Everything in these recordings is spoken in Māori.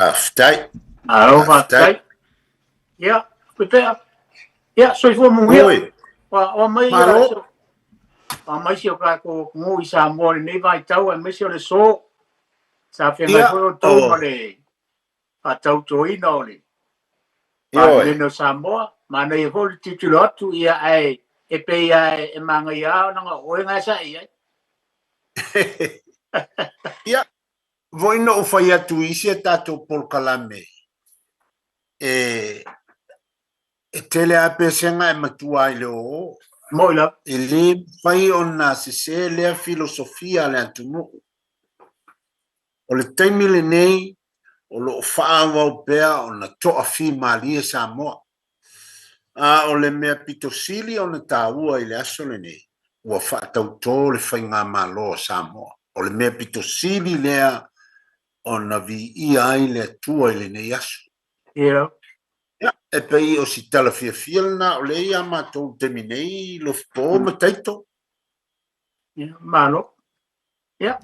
Aftai. Alo Aftai. Ya, betul. Ya, soy fue muy Oi. Wa mai Malo. wa mai sio ka ko ngui sa mo ni vai tau mai sio le so. Sa fe mai Ia. fo to mo le. A tau toi no le. Pa le Ioi. no sa mo, ma nei fo titulo tu ia ai e pe ia e manga ia na o nga sa ia. Ia. Voi no fai atu isi e tato por kalame. E tele a pesenga e matua ile o. Moila. E le fai ona se le filosofia le atunu. O le taimi le nei, o lo whaawa o pea o na toa fi mali e Samoa. O le mea pitosili o na tāua i le aso le nei. Ua whaatau tō le whai ngā malo o Samoa. O le mea pitosili lea o na vi ia ai le atua i le nei aso. Ia. Ia, e pei o si tala fia na o le ia mātou temi nei lo fpo ma taito. Ia, malo. Ia.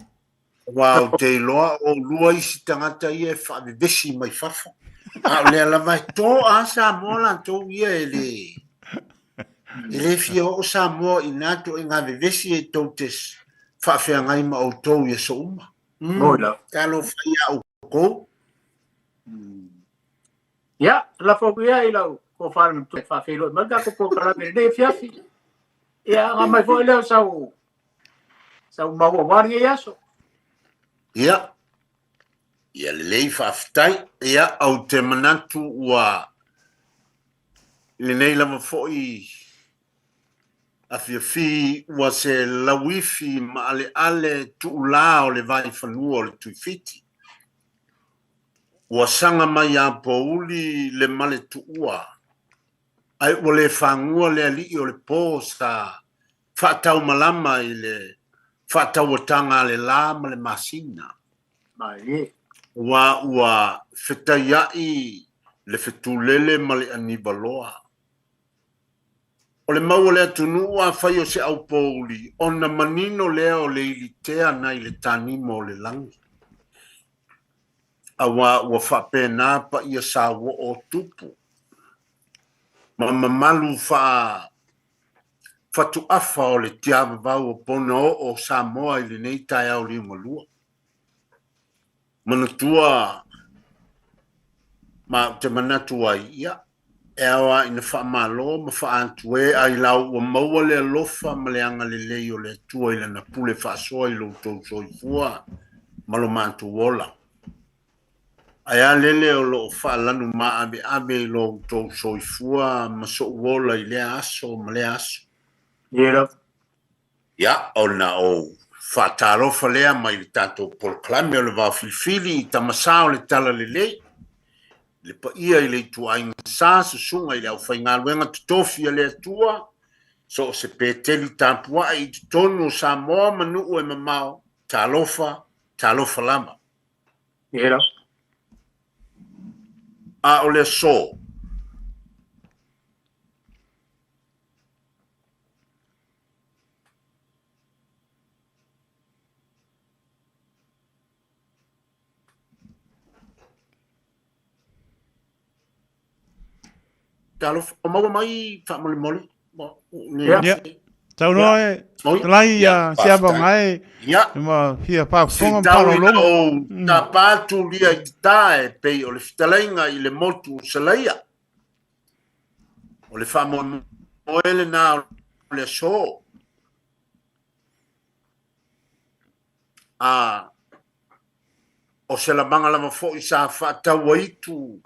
Wa o te loa o lua isi tangata ia e whaavivesi mai whawha. O le ala mai tō a Samoa la tō ia e le... E le fia o Samoa i nato e ngā vivesi e tō tes whawhia ngai ma o tō ia so uma. Moila. Talo whaia o kou. Ia, la fo ia i lau ko faran tu fa felo, ma da ko kala me de fiafi. Ia, nga mai fo le sau. Sau ma wo war ia so. Ia. Ia le lei whaftai. Ia, au te manatu ua le nei lama fo i a fi ua se lawifi ma ale tu la o le vai whanua o le tuifiti. Ua sanga mai a pouli le male tu ua. Ai ua le whangua le ali o le pō sa whatau malama i le whatau atanga le la ma le masina. Mai. Ua whetaiai le whetulele ma le anibaloa. O le maua lea tunu ua whai o se au pouli, o na manino lea o le ilitea na i le tanimo o le langi. Awa ua whapena pa ia sa wo o tupu. Ma mamalu whatu afa o le tiawa vau o pona o Samoa i le nei tai au li malua. Manatua ma te manatua ia. Ewa ina whaamalo ma whaantue ai lau ua maua le alofa ma le anga le lei o le tua i le na pule whaasoa i lo tau soifua malo mantu wola. Aia lele o lo whaalanu ma abe lo tau soifua ma so wola i le aso ma le aso. Ia. Ia o na o whaatarofa lea mai le tato polklame o le wā filifili i tamasao le tala le lei. Le pa ia i le tua inga sa sunga i le au whai ngā luenga tutofi a le atua. So se pēteli tāpua i tonu o Samoa manu e mamao. Talofa lama. Ia. A o le so. Talofa, o maua mai whamole mole. Ia. Tau noe, talai siapa ngai, ma fia whaafonga mparo longa. O ta pātu lia i tae pei o le fitalainga i le motu salaia. O le whamoele nā o le so. O se la manga lama fo i sa whaataua itu.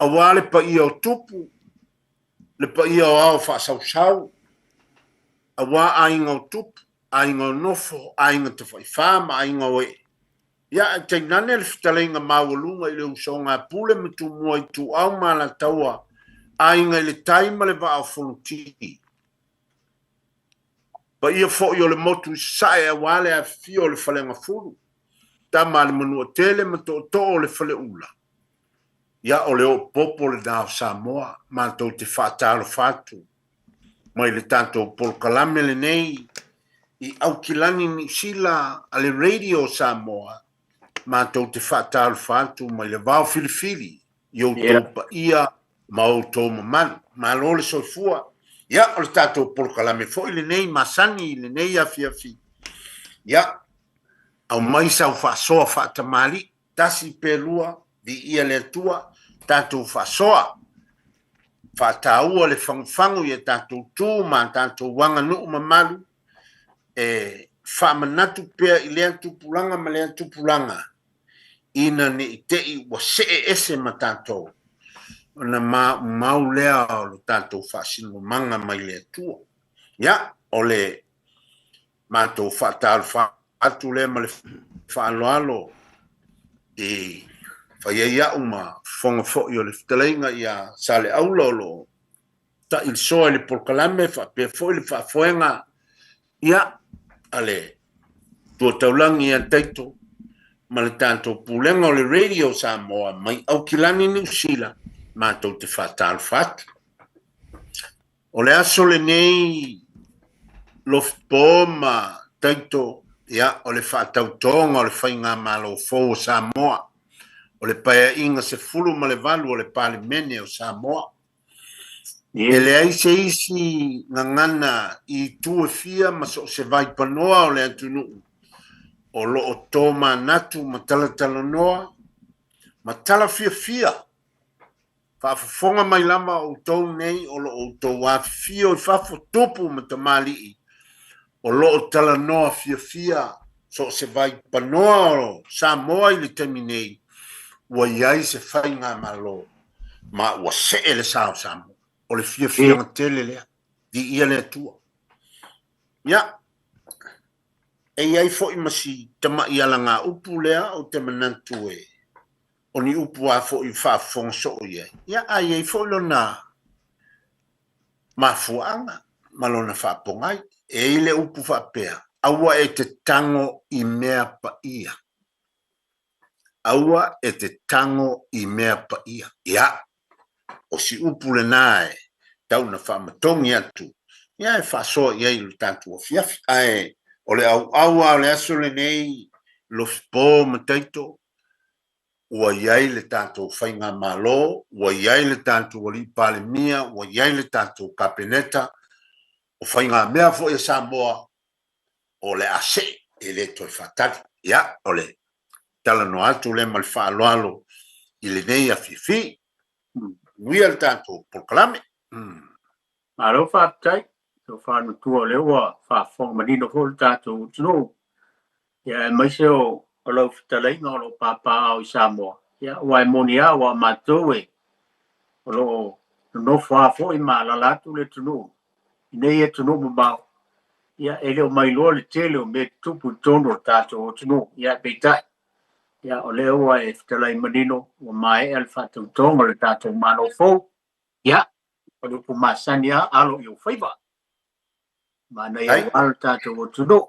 A wale pa ia o tupu. Le pa ia o ao whaasausau. A wā ainga o tupu, ainga o nofo, ainga te whaifama, ainga o e. Ia, te nane le fitalenga mawalunga i le usonga pule mitu mua i tu au mana taua, ainga i le taima le wa au whuluti. Pa ia fo i o le motu i sae a wale a fio o le whalenga fulu. Ta ma le manua tele ma to o le whale ula. Ia o le o popo le dao Samoa, ma tau te whaataro fatu. Mai le tanto polkalame le nei i au kilani ni sila ale radio Samoa mātou te whātāru whātu mai le vāo whiriwhiri, i o tau pa ia, ma o tau mamanu, ma lole soifua, ia, o le tātou polokalame fo i le nei masani, i le nei afiafi, ia, au mai sau whaasoa whaatamali, tasi pelua, vi ia le atua, tātou whaasoa, whaataua le whanguwhangu i a tātou tū, ma tātou wanga nuu mamalu, whaamanatu pea i lea tupulanga ma lea tupulanga, ina ni i tei wa se ese ma tātou, na mau lea o le tātou whaasinu manga mai lea tua. Ia, o le mātou whaataru whaatu lea ma le whaaloalo, whaiea uma whonga fōi o le whitalainga ia sa le aulolo, ta il soa le porkalame, whapea fōi le whaafoenga, ia, ale, tua taulangi ia taito, ma le tātou pūlenga o le radio Samoa, mai au kilani New Zealand, mātou te whātāru whātu. O le aso le nei, lofpo ma taito, ia, o le whātau tonga, o le whainga malo fō o Samoa, o le paia inga se fulu ma le valu o le pāle mene o Samoa. E le aise isi ngangana i tue fia, ma so se vai panoa o le antunu, o lo o tōma natu ma tala noa, ma tala fia. Whaafafonga mai lama o tau nei, o lo o tau wafio i whafo topu ma tamali o lo o tala noa fia, so se vai panoa o Samoa i le temi nei, ua iai se whainga malo, ma ua se ele sao Samoa, o le fia tele lea, di ia lea tua. Ia, e iai fo i masi tama i ala ngā upu lea o te manantu o ni upu a fo i whaafonga so o iai. Ia, a iai fo i lona mafuanga, ma lona whaapongai, e ile upu whaapea, aua e te tango i mea pa ia. Aua e te tango i mea pa ia. Ia, o si upu le nae, tau na whaamatongi atu, ia e whaasoa iai lo tātu o fiafi, ae, o le aua o le aso le nei, lo spo mataito, ua iai le tātou whainga malo, ua iai le tātou wali pale mia, ua iai le tātou kapeneta, o whainga mea fo e Samoa, o le ase, e le toi whatari, ia, o le tala no atu le mal whaaloalo, i le nei a fifi, wia le tātou porkalame. Alo whaatai, so whaanu tua lewa, whaafong manino fo le tātou tino. Ia e maise o lau whitalainga o lo pāpā au i Samoa. Ia ua e moni a wa mātou o lo no whaafo i mā lalatu le tino. Nei e tino mabau. Ia e leo mai loa le tele o me tupu tono tātou o tino. Ia peitai. Ia o leo wa e whitalai manino o mai e le whātou tonga le tātou mano fo. Ia o le upu masani a alo i o whaiva. Mana ia wala tātou o tino.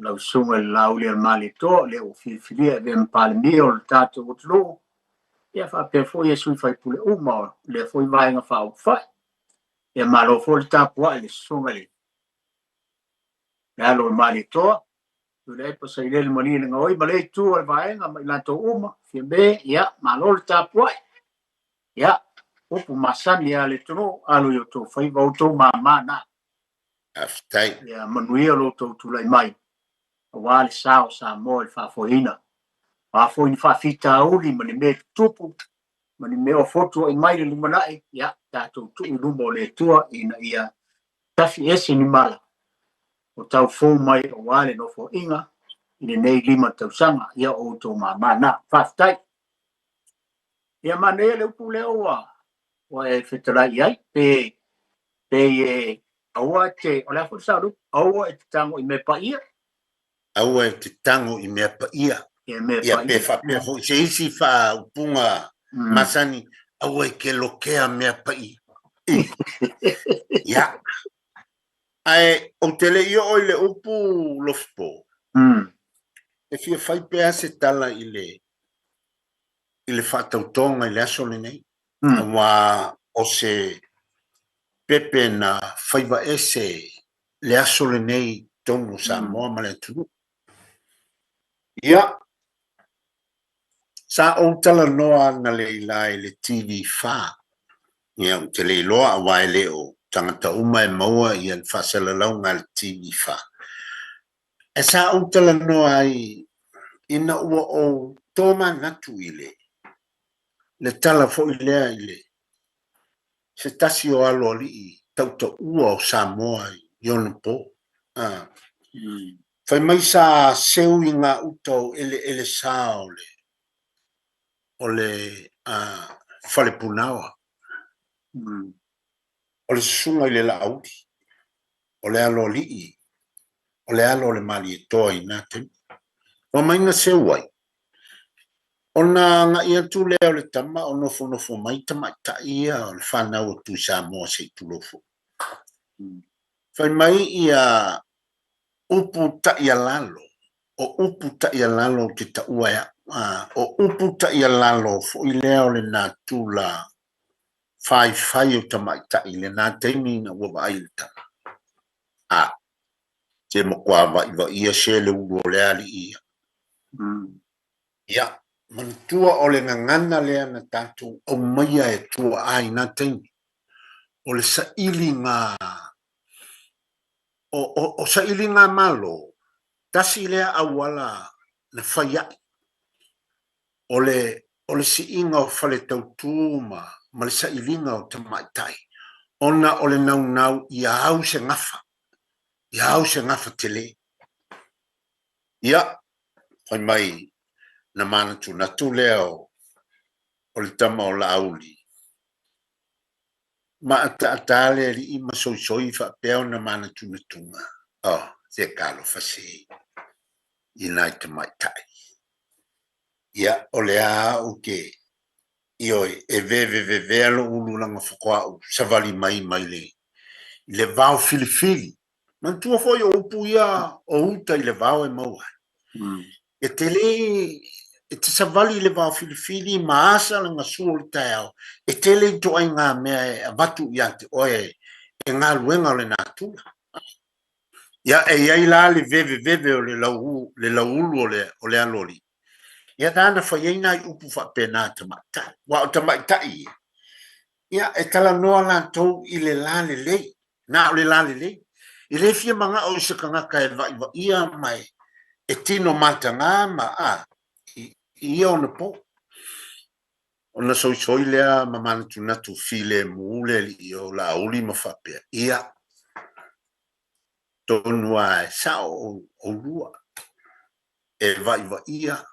Lau sunga le lauli al mali toa, le o whiwhiria e mpale mia o le tātou o tino. Ia whapea fo ia sui whai pule uma, le fo i vaenga whao whai. Ia malo fo le tāpua le sunga le. Le alo al mali toa, tu le pa sa ilele mani le ngoi, ma le tu al vaenga, ma ilato uma, fia me, ia, malo le tāpua. Ia, upu masani a le tono, alo yo to whai vauto mamana. Aftai. Ia, manuia lo to tulai mai. Wale sao sa mo il whaafoina. Whaafoina whaafita auli, mani me tupu, mani me o foto i mai le lumanai, ia, tātou tu i lumo le tua ina ia tafi esi ni mala. O tau fō mai o wale no fo inga, ina nei lima tau sanga, ia o tō mamana, whaafitai. Ia mane le upu leo wa e whetara iai, pe aua te, o lea fo sauru, aua e te tango i me pa ia, Aua e te tango i mea pa ia. Ia pe whapea fo. Se isi wha upunga masani, aua e ke lokea mea pa ia. Ia. Ai, o tele ia oi le upu lofpo. E fia whai pea se tala i le whatautonga i le aso le nei. Wa o se pepe na whaiva ese le aso le nei tonu Samoa ma le tunu. Ia, Sa o tala noa na le ilai le TV fa. Ia o te le loa a wai le o tangata uma e maua i an whasala lau ngā le TV fa. E sa o tala noa ai ina ua o tōma natu i le tala fo i lea i le. Se tasi o alo ali i tauta ua o Samoa i ona po. Fai mai sa seu i ngā utau ele sao le. O le fale punawa. O le sunga i le laudi. O le alo li. O le alo le mali e toa i nā temi. O mainga se wai. O nā ngā ia tu leo le tama o nofo mai tama ta ia o le whanau o tu Samoa se tu lofo. Fai mai ia upu ta ia lalo. O upu ta ia lalo te ta uaia. O upu ta ia lalo fo i leo le nā tu la fai o tamaita i le nā teimi na ua ai le tama. Te makua wa ia se le ulo le ali ia. Ia, mantua o le ngangana lea na tātou au maia e tua ai nā teimi. O le saili ngā, o saili ngā malo, tasi lea awala na whaiai. O le si inga o whale tautuma, ma le sailinga o tamaitai. Ona o le nau i au se ngafa. I au se ngafa tele. Ia, hoi mai na mana tu natu leo o le tama o la auli. Ma atale li ima soi fa peo na mana tu natunga. Se kalo fasi. Inai tamaitai. Ia, o le a uke. Ioi, e ve alo ulu langa whakua savali mai le vau filifili. Mantua foi o upu ia o uta i le vau e maua. E te savali le vau filifili maasa langa sua le tau. E tele i toa i ngā mea e avatu i ate oe e ngā luenga o le nātula. Ia e iai la le veve o le laulu o le aloli. Ia dana whaiena i upu whapena tamaitai. Wa o tamaitai. Ia e tala noa la tau i le lale lei. Nā o le lale lei. I le fia manga o isa kangaka e va ia mai. E tino mata ngā ma ia ona po. Ona soi lea mamana tunatu file muule li i o la uli ma whapea. Ia. Tonua e sao o lua. E va ia.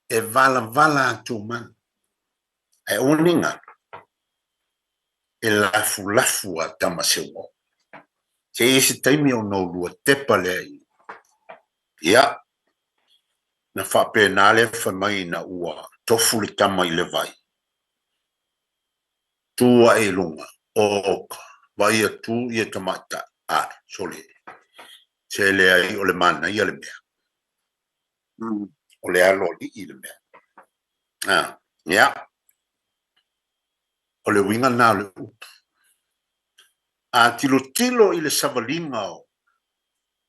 E vala atu man. E oninga. E lafu a tamasewa. Se isi taimi o no lua tepa lea i. Ia. Na whape nale whamai na ua. Tofu le tama i le vai. Tua e lunga. Oka. Vai a tu i e tamata. Sole. Se lea i o le mana i ale mea. O le alo li i le mea. Ia. O le winga na le upu. Tilo i le savalinga o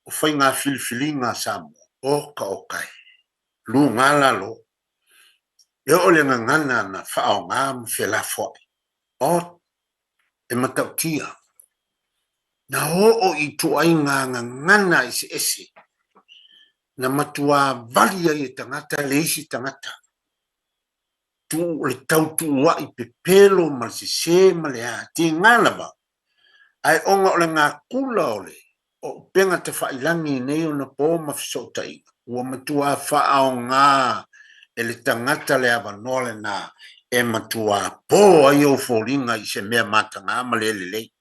whai ngā filifilinga Samoa. Okai. Lu ngā lalo. E o le ngana na whao ngā mwhela fwai. E matautia. Na o i tuai ngana ese. Na matua valia i tangata, le isi tangata. Tu le tautu wa i pepelo ma se ma le a. Ti ngalawa. Ai onga o le ngā kula o le. O penga te whailangi nei o na pō mawhisotai. Ua matua whaao ngā. E le tangata le awa nole nā. E matua pō ai o fōringa i se mea mata ngā ma le lei.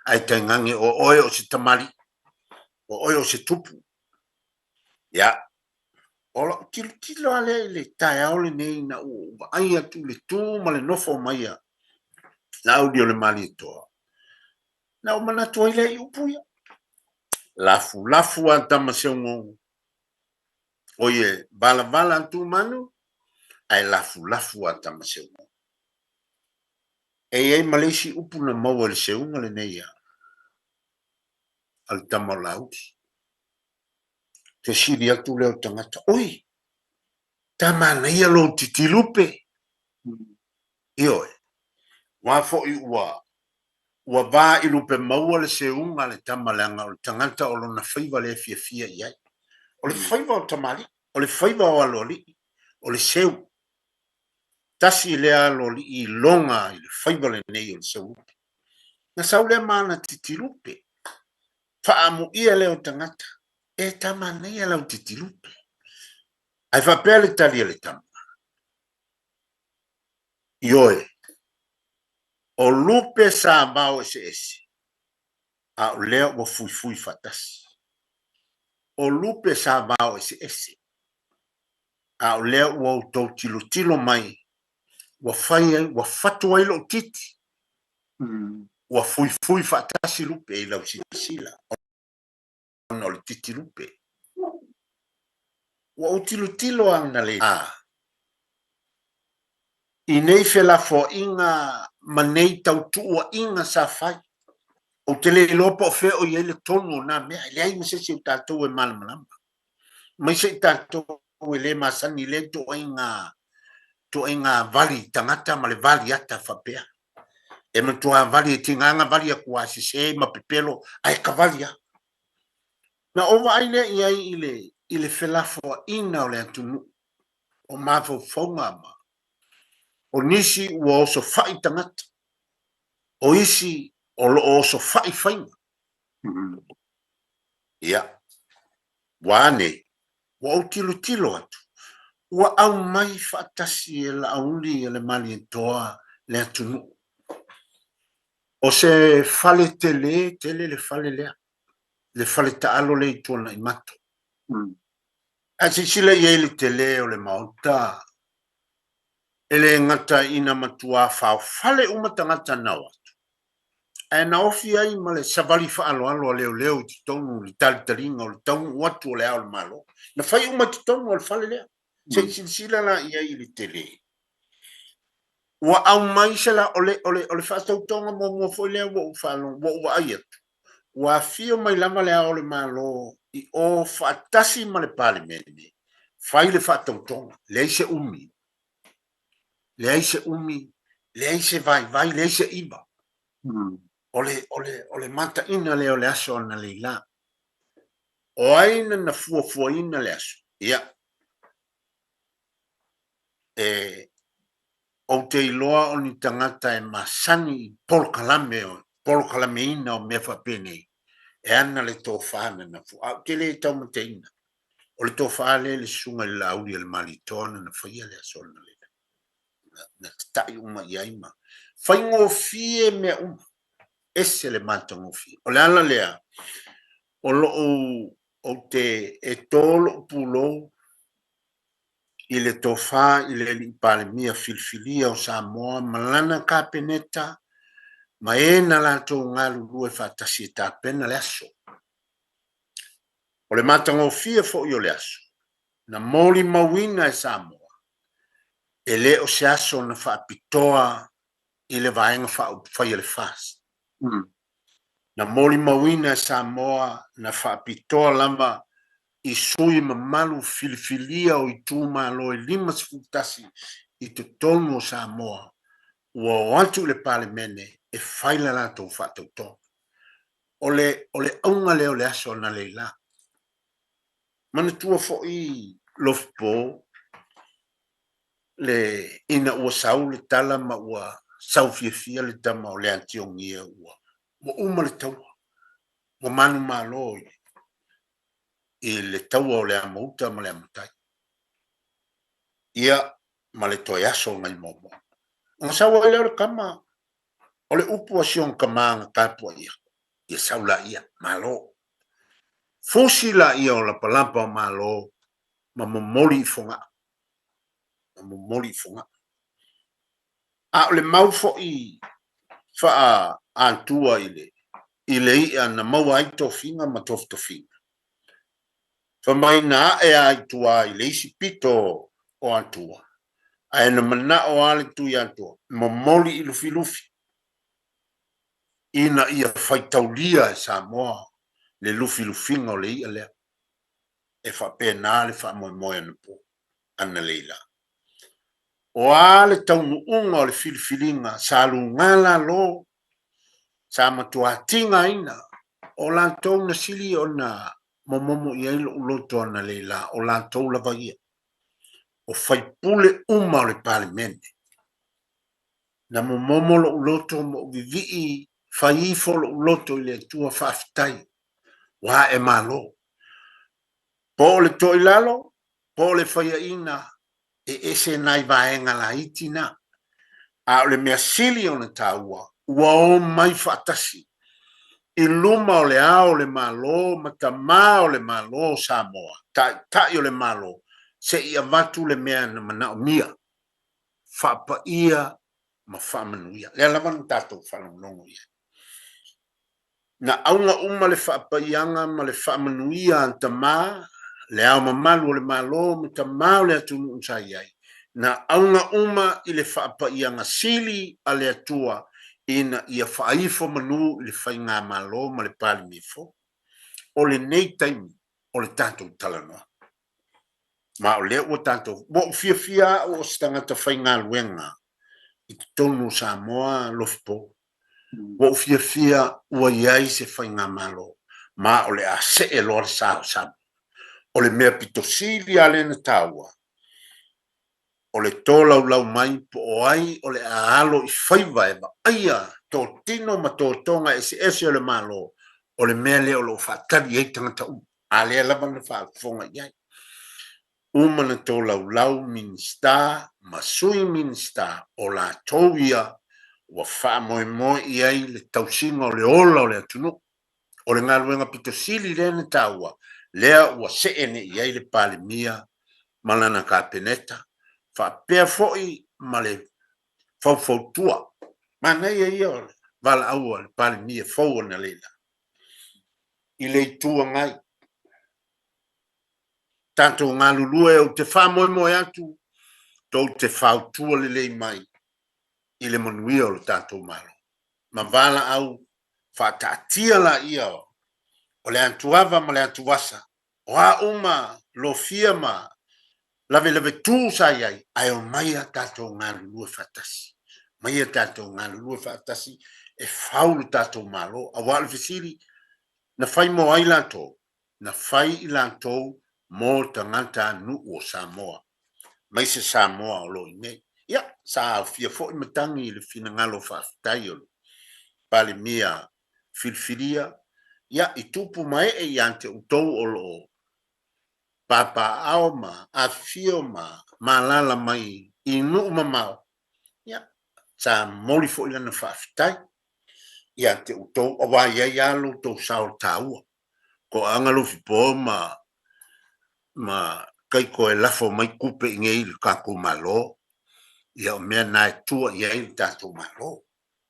Ai taingangi o oe o se tamari. O oe o se tupu. Ia. Ola tilo ale le tae aole nei na ua. Ai atu le tū ma le nofo maia. Na audio le mali e toa. Na o mana tua ile i upuia. Lafu a tamaseo ngongu. Oye, vala antu manu. Ai lafu a tamaseo ngongu. E malesi upu na maua le seunga le neia. Al tamalauti. Te siri atu leo tangata. Oi. Tamana ia lo titilupe. Io e. Wa fo i ua va i lupe maua le seunga le tamalanga o le tangata o lona whaiva le fia iai. O le whaiva o tamali, o le whaiva o aloli, o le seu. Tasi le aloli i longa i le whaiva le nei o le seu. Na sau le mana titilupe. Whaamu ia leo tangata. E tamana ia lau titilupe. Ai whapea le tali le tama. Ioe. O lupe sa mau ese. A o leo mo fui fatasi. O lupe sa mau ese. A o leo o tau tilo mai. Wa fai wa fatu ai lo titi. Wa fui fatasi lupe i lau sila. O le titi lupe. Wa o tilo ana le. I nei fela fo inga manei tau tua inga sa fai. O te le lopo o feo i ele tono na mea. Le ai mese si o tātou e malamalama. Mai se tātou e le masani le to inga vali tangata ma le vali ata whapea. E matua vali e tinganga vali a kuasi se ma pepelo ai ka vali a. Na ova aile i ai ile felafo ina o le atunu. O mafo fonga ma. O nisi ua oso fai tangata. O isi o lo oso fai fainga. Ia. Wane. Wa o tilo atu. Ua au mai fatasi e la auli e le mali e toa le atunu. O se fale tele le fale lea. Le fale taalo le i tuana i mato. A si sila i le tele o le mauta. Ele ngata ina matua fao fale umatangata na watu. E na ofi ai ma le savali fa alo leo ti tonu li talinga o le tonu watu o le ao le malo. Na fai umati tonu o le fale lea. Se sila la i ai le tele. Wa au mai se la ole fastau tonga mo foi lea wo ufalo wo ai atu. Wa fio mai lama le ao le malo i o fatasi ma le pale mene. Fai le fatau tonga. Le aise umi. Le aise vai, le aise iba. Ole mata ina le ole aso na le la. O aina na fua ina le aso. Ia. O te iloa o ni tangata e masani polo kalame ina o mea whapene. E ana le tō whāna na fu. Au te le tau mate ina. O le tō whāle le sunga le lauri le mali tōna na whaia le aso na le. Na tai uma i aima. Whaingo fie mea uma. Ese le matango fie. O le ala lea. O lo o te e tōlo pulo i le tofa i le li palemia filfilia o Samoa malana ka peneta ma e na lato ngalu lue fatasi e tāpena le aso. O le matango fie fo i o le aso. Na moli mawina e Samoa. E le o se aso na whaapitoa i le vaenga whai le fast. Na moli mawina e Samoa na whaapitoa lama i sui mamalu filifilia o i tūma alo e 5 sifutasi i te tonu o Samoa. Ua watu le pale mene e whaila lato whaatautonga. Ole aunga leo le aso na leila. Mana tua fo i lofpo le ina ua sau le tala ma ua sau fia le tama o le antiongia ua. Ua uma le taua. Ua manu malo i le taua o le amauta ma le amatai. Ia ma le toi aso ngai momo. Nga sawa leo le kama o le upu asion kamanga kapua ia. Ia saula ia malo. Fosi la ia o la palampa malo ma momoli fonga. Momoli fonga. A le maufo i faa antua ile ia na maua ai tofinga ma tofinga. Fa mai na e ai tua ile isi pito o antua. Ai na mana o ale tu i antua. Momoli i lufi. Ina ia faitaulia e Samoa le lufinga o le ia lea. E fa pena le fa moe na po. ana leila. O ale taunu unga o le filifilinga sa lungala lo sa matuatinga ina o lantou na sili o na momomo ia ilo uloto ana leila o lantou lava ia o faipule uma o le palimene na momomo lo uloto mo vivii faifo lo uloto i le tua faafitai wa e malo po le toilalo po le faiaina e ese nai vaenga la itina a le mea sili o na taua ua o mai faatasi i luma o le ao le malo ma tamā o le malo Samoa tai o le malo se ia vatu le mea na manaʻomia faapaia ma faamanuia le lava na tatou faalogologo ia na auga uma le faapaiaga ma le faamanuia ana tamā le ao mamalu o le malo ma tamā o le atunuu sai ai na auga uma i le faapaiaga sili a le atua ina ia faaifo manu i le faigā malo ma le palimifo o lenei taimi o le tatou talanoa ma o lea ua tatou mo fiafia o se tagata faigaluega i totonu Samoa lofipo ua fiafia ua iai se faigā malo ma o le a seʻe loa le saosamo o le mea pitosili a le na taua o le tō laulau mai po o ai o le aalo i whaiva e aia tō tino ma tō tonga ese o le malo o le mea leo lo whaatari ei tangata a lea lava na whaafonga iai uma na tō laulau minista ma sui minista o la tōwia ua whaamoe moe iai le tausinga o le ola o le atunu o le ngaruenga pitosili le na taua lea ua seene iai le palemia malana ka peneta faapea foʻi ma le faufautua manai ia o le valaau a le palemia fou ona leila i le ituagai tatou galulue ou te faamoemoe atu tou te fautua lelei mai i le manuia o le tatou malo ma valaau faataatia laia o le antuava ma le antuasa o a uma lofia ma lave tu sai ai ai o maia tatou galulue faatasi maia tatou galulue faatasi e faulu tatou malo auā le fesili na fai mo ai latou na fai i latou mo tagata nuu o Samoa mai se Samoa o loi nei ia sa aufia foʻi matagi i le finagalo faafetai o le palemia filifilia ia i tupu ma ee i ante outou o loo papaao ma afio ma malala mai i nuu mamao ia sa moli foʻi lana faafetai ia te outou auā iai a loutou sao tāua ko agalofi po ma kaiko e lafo mai kupe i gei le kakou malo ia o mea na e tua i ai le tatou malo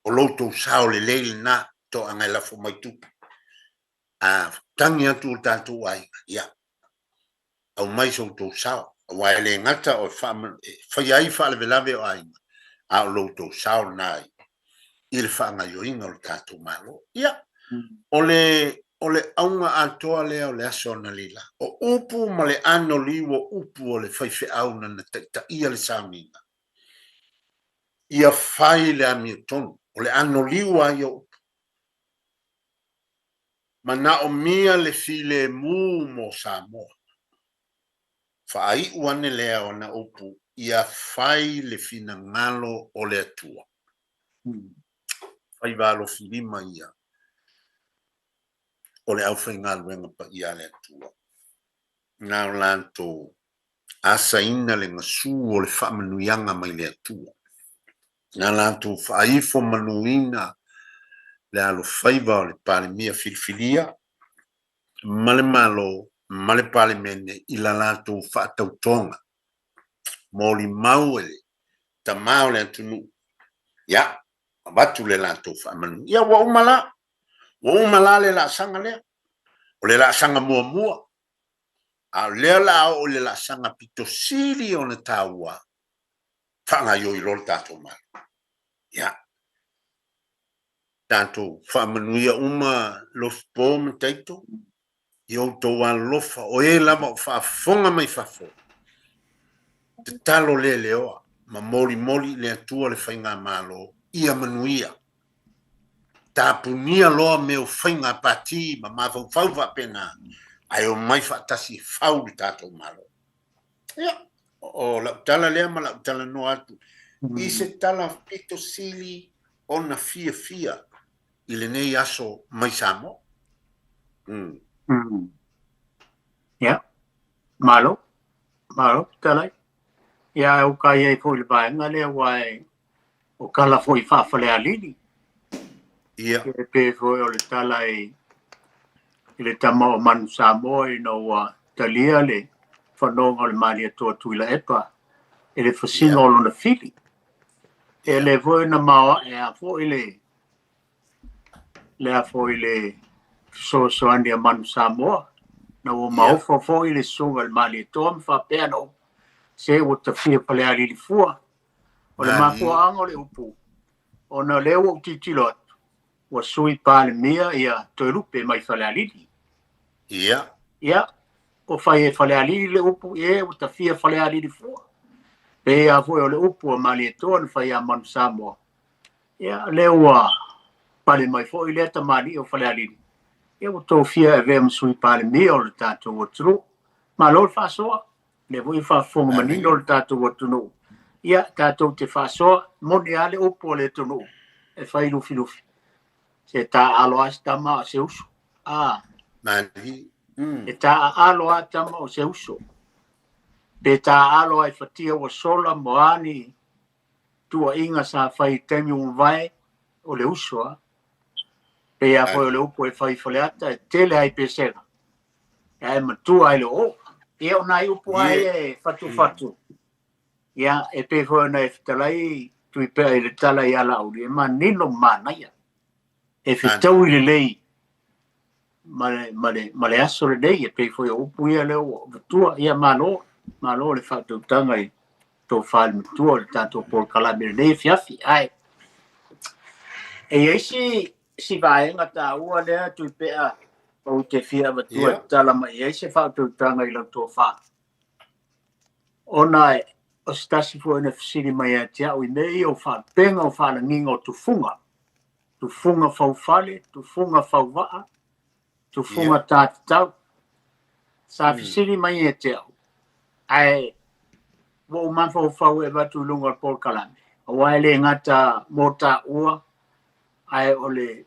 o loutou sao lelei lenā toʻaga e lafo mai tupu a tagi atu o le tatou aiga ia au mai soutou sao auā e le gata o fai ai faalevelave o aiga a o loutou sao lanā i le faagaioiga o le tatou malo ia o le auga atoa lea o le aso ona lila o upu ma le anoliu o upu o le faifeʻauna na taʻitaʻia le sauniga ia fai le amiotonu o le anoliu ai o upu ma naʻomia le filemu mo Samoa faaiʻu ane lea ona upu ia fai le finagalo o le atua fai valofilima ia o le ʻaufaigaluega paia le atua na o latou asaina le gasū o le faamanuiaga mai le atua na latou faaifo manuina le alofaiva o le palemia filifilia ma le malo ma le palemene i la latou faatautoga mo limau e le tamā o le atunuu ia avatu le latou faamanu ia ua uma la le laasaga lea o le laasaga muamua a o lea la o le laasaga pitosili ona tāua faagaioi lo le tatou malo ia tatou faamanuia uma lofipo ma taito i outou alolofa o ē lava o faafofoga mai fafo te talo le leoa, ma moli le atua le whainga malo, ia manuia. Tāpunia loa me o whainga pati, ma mawhau whauwa pena, ai o mai whaatasi whau le tātou malo. Ia, o la utala lea ma la utala no atu. I se tala pito sili o na fia, i le nei aso mai samo. Ia, malo, talai. Ia, o kai e fo le baenga le wai, o kala fo I whawhale alini. Ia. E pe fo o le tala I le tama o manu Samoa I no talia le whanonga le mali atua tuila epa. E le whasinga o lona fili. E le fo na mawa e a fo le a fo le so andi a manu Samoa. Na o maofa fo le sunga le mali atua mwha pea no. Se o ta fia pale alili fua. O le mafua anga o le upu. O na leo o titilot. Wa sui pale mia ia toelupe mai fale alili. Ia. Ia. O fai e fale alili le upu e o ta fia fale alili fua. Pe a foi o le upu o mali e toa na fai a manu Samoa. Ia leo a pale mai fo I leta mali o fale alili. Ia o tō fia e vea msui pale mia o le tātou o turu. Ma lo le whasoa. Le voi whafonga manino le tātou o tunu. Ia tātou te whasoa. Moni ale upu o le tunu. E whai lufi. Se tā aloa se tama o se uso. Mani. E tā aloa tama o se uso. Pe tā aloa e whatia o sola moani tua inga sa whai temi un vai o le uso. Pe a whai o le upo e whai whaleata e tele ai pesera. E ai matua ai le o. E o nai upo ai e fatu. Ia e pe whai na e whitalai tui pea I le tala I ala uri. E ma nino manaia. E whitau I le lei ma le aso le lei e pei foi o upu ia leo vatua ia malo le whātou tanga I tō whāle matua le tātou Paul Kalame le lei fiafi ai e eisi vaenga tā ua lea tui pea o te fia vatua tala mai eisi whātou tanga I lau tō whā ona o stasi fo ina fisiri mai a te au I mei o whāpenga o whāla nginga o tufunga faufale, tufunga fauvaa, tufunga tātau. Sa fisiri mai e te au. Ai, wo man fau e watu lunga Paul Kalame. O ai le ngata mota ua, ai ole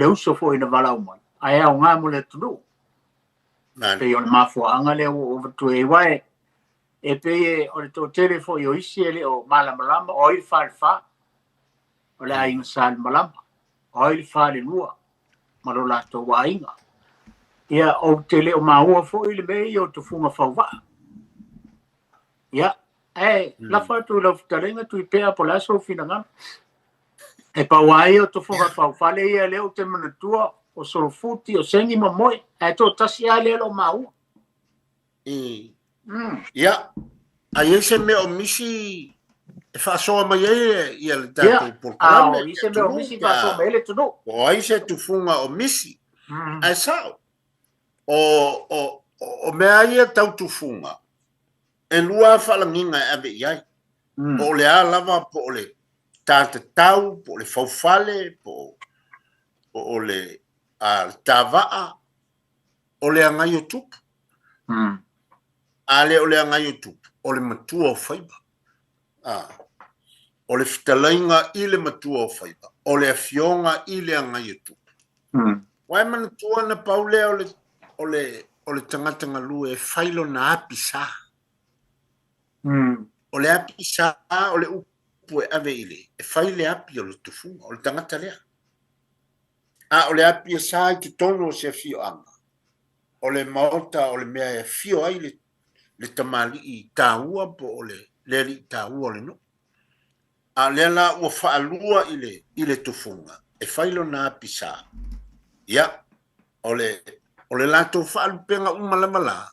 uso fo ina walau mai. Ai au ngā mo le tunu. Pe on mafua anga le o watu e wai. E pe o le tō tele fo I o isi ele o malama o I wha. O le a inga sāle malama. Oil fale lua malo lato wainga ia o tele o maua fo ile mei o tufunga fauva ia la fatu la futalenga tu pea polaso finanga e pa wai o tufunga faufale ia leo te manatua o solofuti o sengi mamoi e to tasi ale lo maua ia ai ese me o misi e whaasoa mai ia le tātou Paul Kalame. I se mea o misi whaasoa mai ele tunu. O ai se tufunga o misi. Ai sao. O mea ia tau tufunga. E lua whalanginga e ave iai. Po le a lava po le tātatau, po le faufale, po le tāwaa, o le angai o tupu. Ale o le angai o tupu. O le matua o whaiba. O le fitalainga I le matua o whaiba. O le afionga I le angai o tupu. Wai mana tua na paulea o le tangatanga lue e whailo na api sa. O le api sa, o le upu e ave ile. E whaile api o le tufunga, o le tangata lea. O le api e sa I te tono o se fio anga. O le maota, o le mea e fio ai le tamali I tāua po o le leri tāua o le no. Le la ua whaalua I le tufunga. E whailo na api sa. Ia, o le lato whaalupenga umalamala.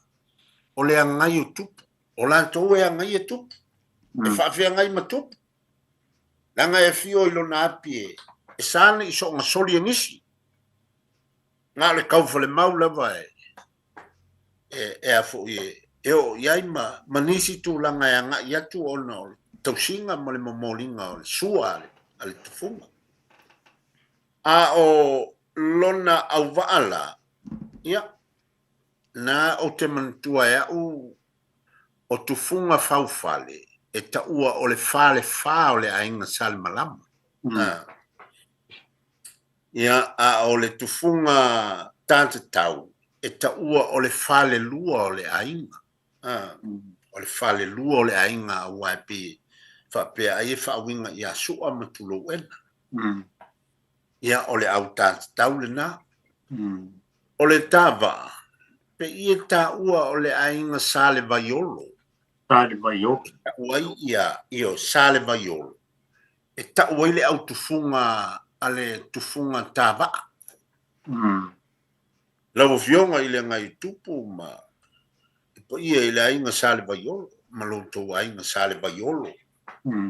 O le angai o tupu. O lato e angai e tupu. E whaafea ngai ma tupu. Langa e fio ilo na api e sāne I so ngā soli e nisi. Ngā le kauwhale mau lava e a fo Eo, iai manisi tu langa yanga yatu ona o tausinga mo le mamolinga o le sua ale tufunga. A o lona au vaala, ia, na o te mantua ya o tufunga faufale, e taua o le fale fa o le ainga sale malama. Ia, a o le tufunga tante tau, e taua o le fale lua o le ainga. O le fale lua o le ainga a waipi, whapea ai e whawinga ia sua matulo wena. Ia o le au tante tau le na. O le tava, pe ia ta ua o le ainga sale vaiolo. Sale vaiolo. Uai ia, io sale vaiolo. E ta ua le au tufunga, ale tufunga tava. Lau fionga ile ngai tupu ma, po ia ile ainga sale vaiolo, ma lo to ainga sale vaiolo.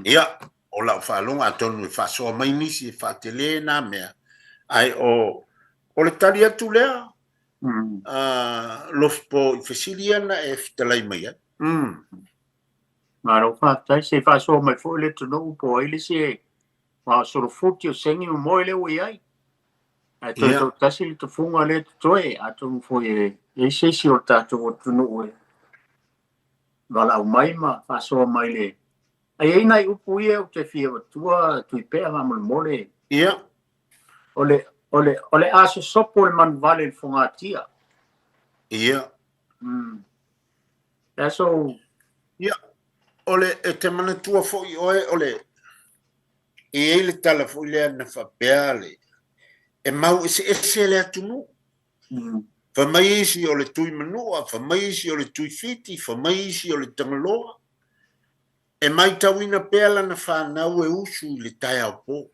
Ia, o la whalonga atonu e whasoa mai nisi e whatele na mea. Ai o le tari atu lea, lofpo i fesiliana e fitalai mai ya. Maro whatai se whasoa mai fo le tono upo ai le se wa soro futi o sengi mo moi le ui ai. Ai toi tau tasi le tufunga le toi atu fo e se si o tato o tunu ue. Wala au mai ma whasoa mai le. Ai ei nai upu ia o te fia tua tui pēa ma mole. Ia. Ole aso sopo le man vale le fonga tia. Ia. Eso. Ia. Ole e te mana tua fo i oe ole. E ele tala fo lea na whapea le. E mau ese le atunu. Whamaisi o le tui manua, whamaisi o le tui fiti, whamaisi o le tangaloa. E mai tawina pēla na whanau e usu i le tai au pō.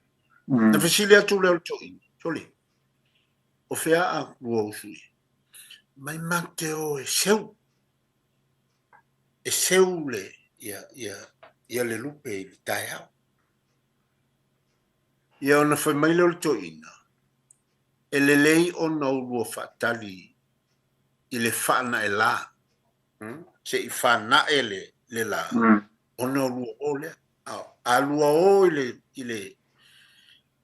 Na whasile atu leo toi. Soli. O whea a kua usu i. Mai mate o e seu. E seu le ia le lupe i le tai au. Ia ona whai mai leo toi ina. E le lei o na urua whaatali i le whaana e la. Se i whaana e le la. O na urua o le. A lua o i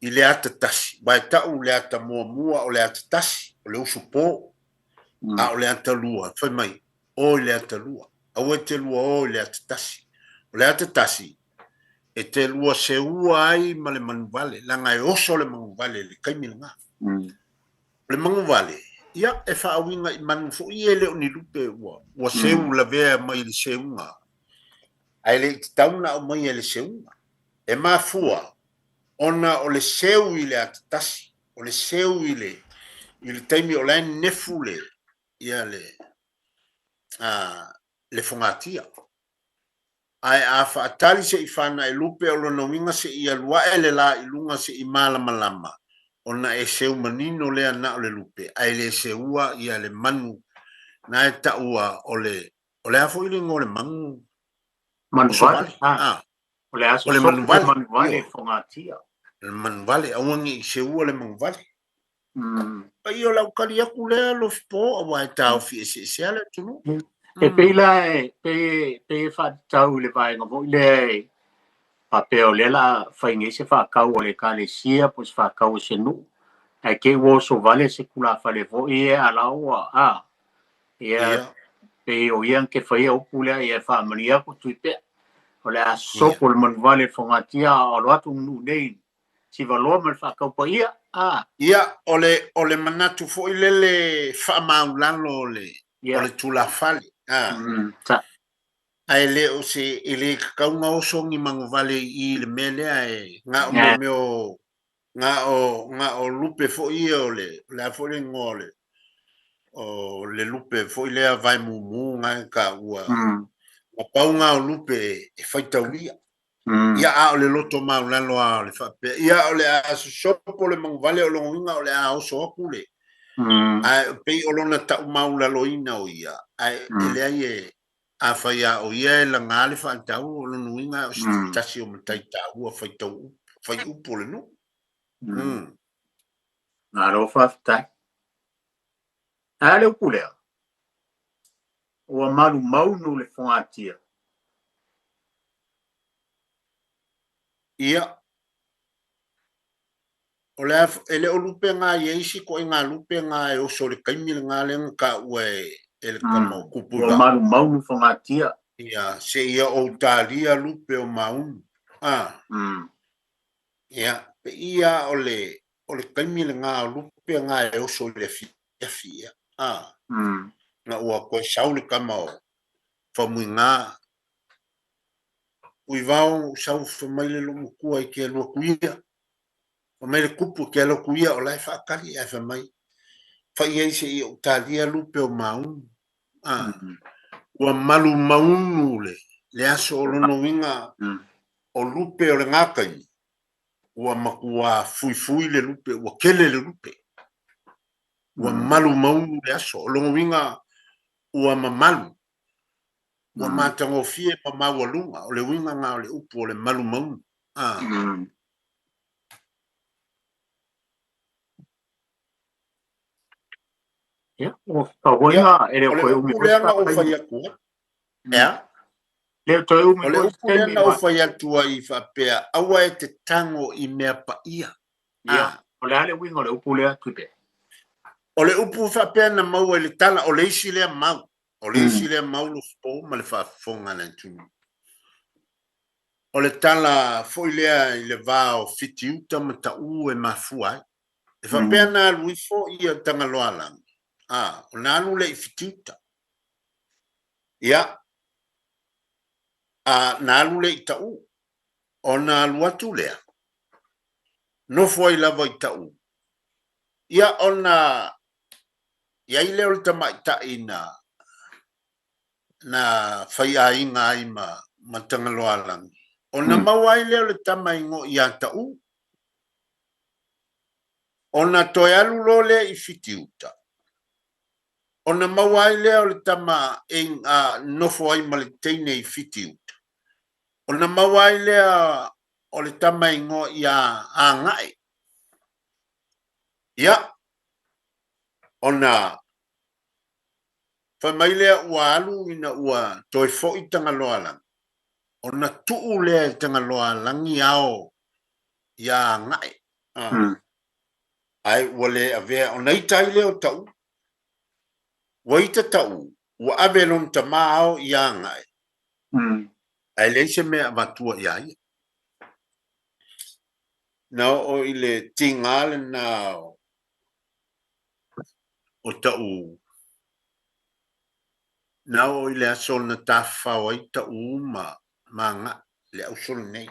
le ata tasi. Vai tau le ata mua o le ata tasi. O le usu pō. A o le ata lua. Whai mai. O le ata lua. A ue te lua o le ata tasi. O le ata tasi. E te lua se ua ai ma le manuvale. Langa e oso le manuvale le kaimilanga. Le manuvale. Ia e whaawinga i manu fo i ele o ni lupe ua. Ua seu la vea mai le seunga. Ai le te tauna o mai ele seunga. E maa fua. Ona o le seu i le atatasi. O le seu i le taimi o lain nefu le. Ia le fongatia. Ai a whaatali se i whana e lupe o lona winga se i alua e le la i lunga se i malama lama. Ona e seu manino lea na o le lupe. Ai le seua ia le manu. Na e taua o le afo ili ngore mangu. Manuvale. O le aso sopo manuvale fongatia. Le manuvale. Awangi i seua le manuvale. Ai o lau kari aku lea lo fipo. Awa e tau fi se ale tunu. E peila pe whatau le vai ngamo le papeo le la whainge se whakau o le kalesia po se whakau se nu. Ai ke wo so vale se kula whale vo e alaua a. Ia pe o ian ke whaia upulea ia whamania ko tuipea. O le a sopo le manuvale whangatia o loatu nu nei. Si valoa mal whakau pa ia a. Ia o le manatu fo i lele whamaulalo o le tula whale. Ai le o se ele kaunga o songi manuvale i le melea e nga o lupe fo i o le fo le ngole o le lupe fo i lea vai mumu nga ka ua o paunga o lupe e whaitauria ia a o le loto maulalo a o le whape ia o le a sopo le manuvale o longinga o le a oso aku le ai pei o lona tau maulalo ina o ia ai ele ai e a whaia o ia e la ngāle whaantau o le nuinga o tasi o matai tāua whai upo le nu. Ngā ro whaftai. A le upu lea. ua malu maunu le fongatia. Ia. O le ele o lupe ngā ieisi ko i ngā lupe ngā e o so le kaimi le ngā lenga ka ue ele kama kupu ua malu maunu fongatia. Ia, se ia o talia lupe o maunu. Ia, pe ia o le kaimi le ngā lupe ngā e o so le fiafia. Nga ua koe sau le kama o whamui ngā ui vau sau whamaile lo mukua i ke lua kuia. Whamaile kupu ke lo kuia o lai whakari ai whamai. Whai ei se i o talia lupe o maunu. Ua malu maunu le aso o lono winga o lupe o le ngakai. Ua makua fui le lupe, ua kele le lupe. Ua malu maunu le aso o lono winga ua mamalu. Ua matango fie pa maua lunga o le winga ngā o le upu o le malu maunu. O kawenga ele o le koe upu leanga o whai akua. Ea? Le toi umi O le upu leanga o whai atua i whapea awa e te tango i mea pa ia. O le ale winga o le upu lea tupe. O le upu whapea na maua i le tala o le isi lea mau. O le isi lea mau lo fpo ma le whafonga na tunu. O le tala foi lea i le vao fiti uta ma ta u e mafua. E whapea na luifo i a tanga loa lang. O na anu le i fiti uta. Ia. Na anu le i ta u. O na alu atu lea. No foi lava i ta u. Ia ona ia i leo le tamaita ina na whai a inga ai ma tangaloa lang. O na mawai leo le tamaingo i a ta u. O na toi alu lo le i fiti uta. O na mawai leo le tama nofo ai ma le teine i fiti uta. O na mawai leo o le tamaingo i a ngai. Ia. O na whamailea ua alu ina ua toi fo i tangaloa lang. O na tuu lea tangaloa langi ao i a ngai. Ai ua le avea o nei tai leo tau. Waita tau. Ua ave lon ta maao i a ngai. Ai leise mea matua i ai. Na o i le tingale na o tau. Na o i le asol na tafa o i tau ma nga le au sol nei.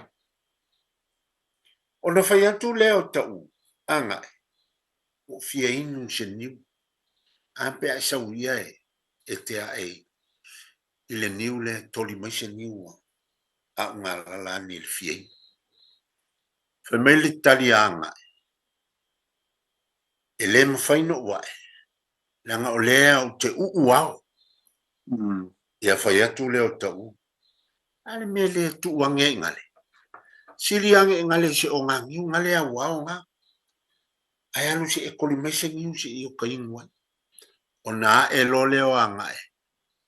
O na whai atu leo tau. A ngai. O fia inu se niu. Ape ai sa uia e te a i le niu le toli mai se niu a unga la ni le fia inu. Whamele tali a ngai. E le mawhaino wae. Langa o lea o te uu au. Ia whai atu leo tau. Ale me le tu wange ingale. Siri ange ingale se o ngā ngiu ngale a wao ngā. Ai anu se e koli mai se ngiu se i o ka ingwai. O nā e lo leo a ngai.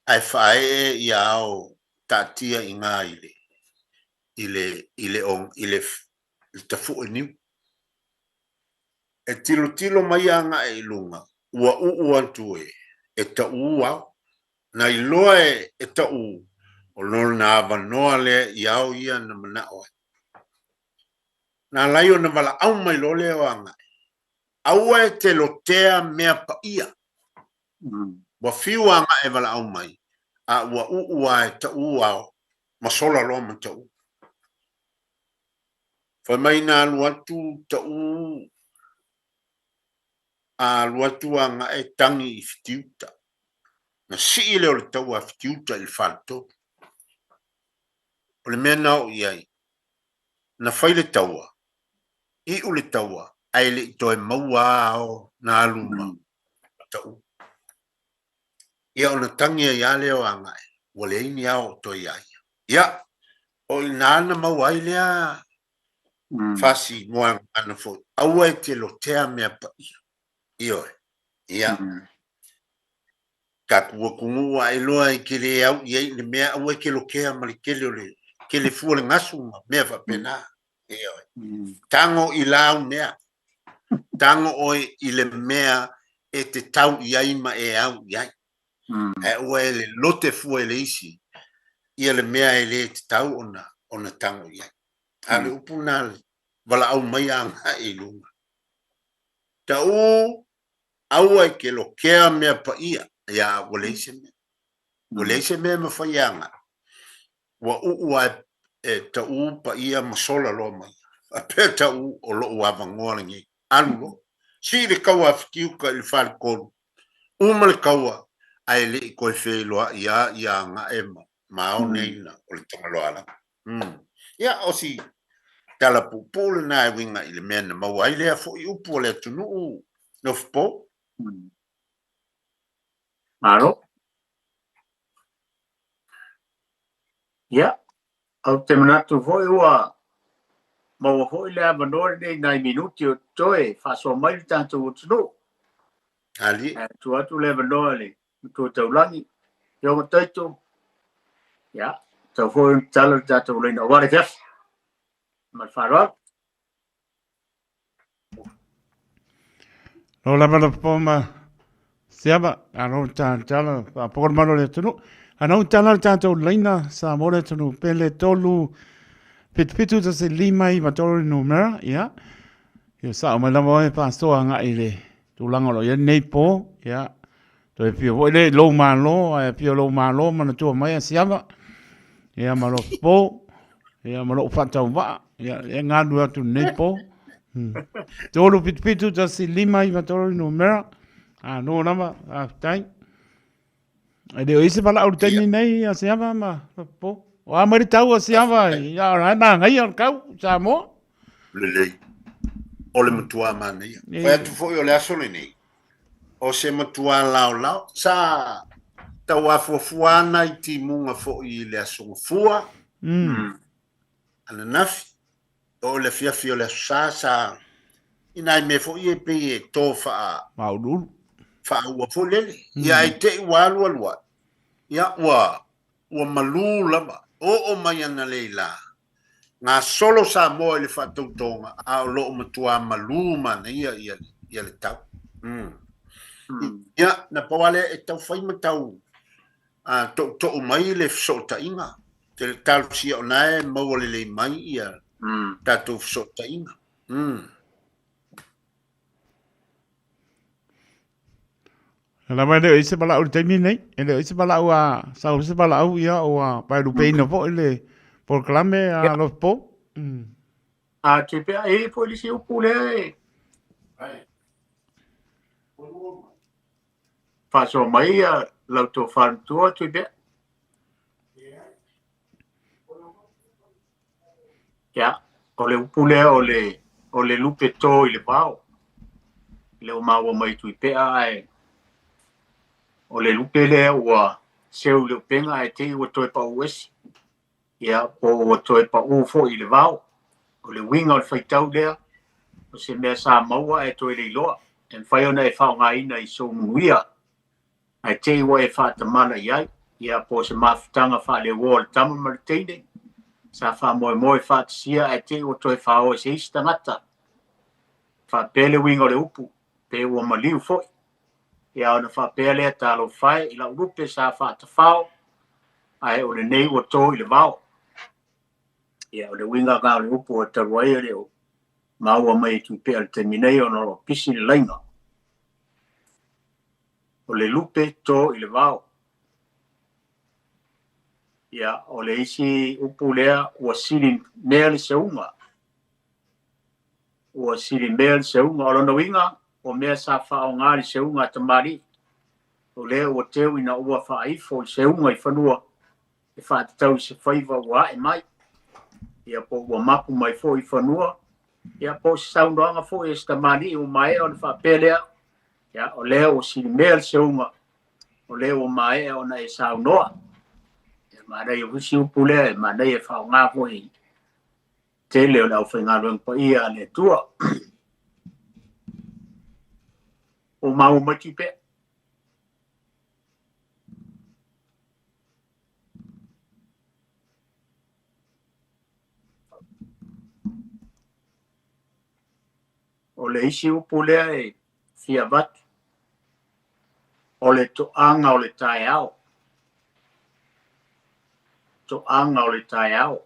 Ai whae e i ao tatia i ngā ile. Ile tafu e niu. E tilo mai a ngai lunga. Ua uu antu e ta uu au. Na i loa e ta uu. O lor na avanoa le i au ia na mana oe. Na laio na wala au mai lo leo a ngai. Aua e te lotea mea pa ia. Wa fiu a ngai e wala au mai. A ua uu a e ta uu au. Masola loa ma ta uu. Whamai na aluatu ta uu. A aluatu a ngai e tangi i fitiuta. Na si leo le tau a fitiuta il falto. O le mea nao iai. Na whai le taua. I u le taua. Ai le itoe maua ao na aluma. Tau. Ia o na tangi a leo a ngai. Wale ini ao toi ai. Ia. O i nana maua ai lea. Fasi moa ana fo. Aua e te lo tea mea pa ia. Ioe. Ia. tatua kungu ai loa I kele au I le mea au ke lo kea mali kele fua le ngasu mea fa pena tango I lau mea tango oi I le mea e te tau iai ma e au iai e ua e le lote fua e le isi ia le mea e le te tau ona tango iai a le upu nā le wala au mai anga I lunga ta u au ai ke lo kea mea pa ia ia waleise mea waleise mea ma whaianga wa ua e ta u pa ia masola lo mai a pe ta u o lo ua vangoa ngi alu si le kaua fitiu ka le fal ko uma le kaua ai le ko fe lo ia nga e ma o nei na o le tonga lo ala ia o si tala pupule na winga I le mena ma wai le fo I upu le tunu no fpo Maro ia au te manatu foi ua ma ua foi le avanore nei nai minuti o toe whaso mai tanto utunu ali tu atu le avanore le tu taulangi yo taito ia tau foi tala tanto le na wale jas ma faro Lo la bala poma siaba ano tala pa por malo le tunu ano tala tanto leina sa mole tunu pele tolu pitu ta se lima I matoro numera ya yo sa ma la mo pa so nga ile tu langa lo ye nei po ya to e pio le lo malo e pio lo malo ma tu mai siaba ya ma lo po ya ma lo fata va ya nga du tu nei po tolu pitu ta se lima I matoro numera no nama tai de ise pala au tani nei a siaba ma po o amari tau a siaba ya na ngai al kau sa mo le o le matua mana ia fa tu fo yo le asole nei o se matua lao sa taua fuafuana I timunga fo I le aso fua ana nafi o le fia le sa ina me fo I pe e tofa maudul fa ua fo lele ia I te walu alwa ia ua malu lava o mai ana leila nga solo sa mo le fa tonga a lo matua malu mana ia le tau ia na pawale e tau fai matau a to mai le sota inga te tal si ona e mo le mai ia tatu sota inga la mai de ise pala au tani nei ele ise pala au sa ise pala au ia o pa lu pe no fo le proclame a los po a te pe e polisi o pule faso mai a lauto fantua te pe ya o le pule o le lupe to I le pao le o maua mai tu pe ai o le lupe le ua seu le penga e te o toi pa uesi ia o toi pa u fo I le vao o le winga o le faitau lea o se mea sa maua e toi le iloa en fai ona e whao ngā ina I so muia ai te iwa e wha tamana iai ia po se mafutanga wha le ua o le tama ma le teine sa wha moe moe wha tisia e te o toi whao e se isi tangata wha pele winga o le upu pe ua maliu foi ia ona wha pele talo whai I la urupe sa wha ta whao ai o le nei o tō I le vao ia o le winga ka o le upu o taruai le o maua mai tu pe al terminei o no pisi le lainga o le lupe tō I le vao ia o le isi upu lea ua sili mea le seunga ua sili mea le seunga o lona winga o mea sa whao ngā le seunga tamari o lea ua teo ina ua whaifo I seunga I whanua e whaatau se whaiva ua e mai ia po ua mapu mai fo I whanua ia po se saundoanga fo e tamari o mai o le whapelea ia o lea o sili mea le seunga o lea o mai o na e saunoa ma dai o si upu lea ma dai e whao ngā fo I te leo lau whaingaruang pa ia le tua o mau mati pe le isi upu lea e fia vatu. O le to'anga o le tae au. To'anga o le tae au.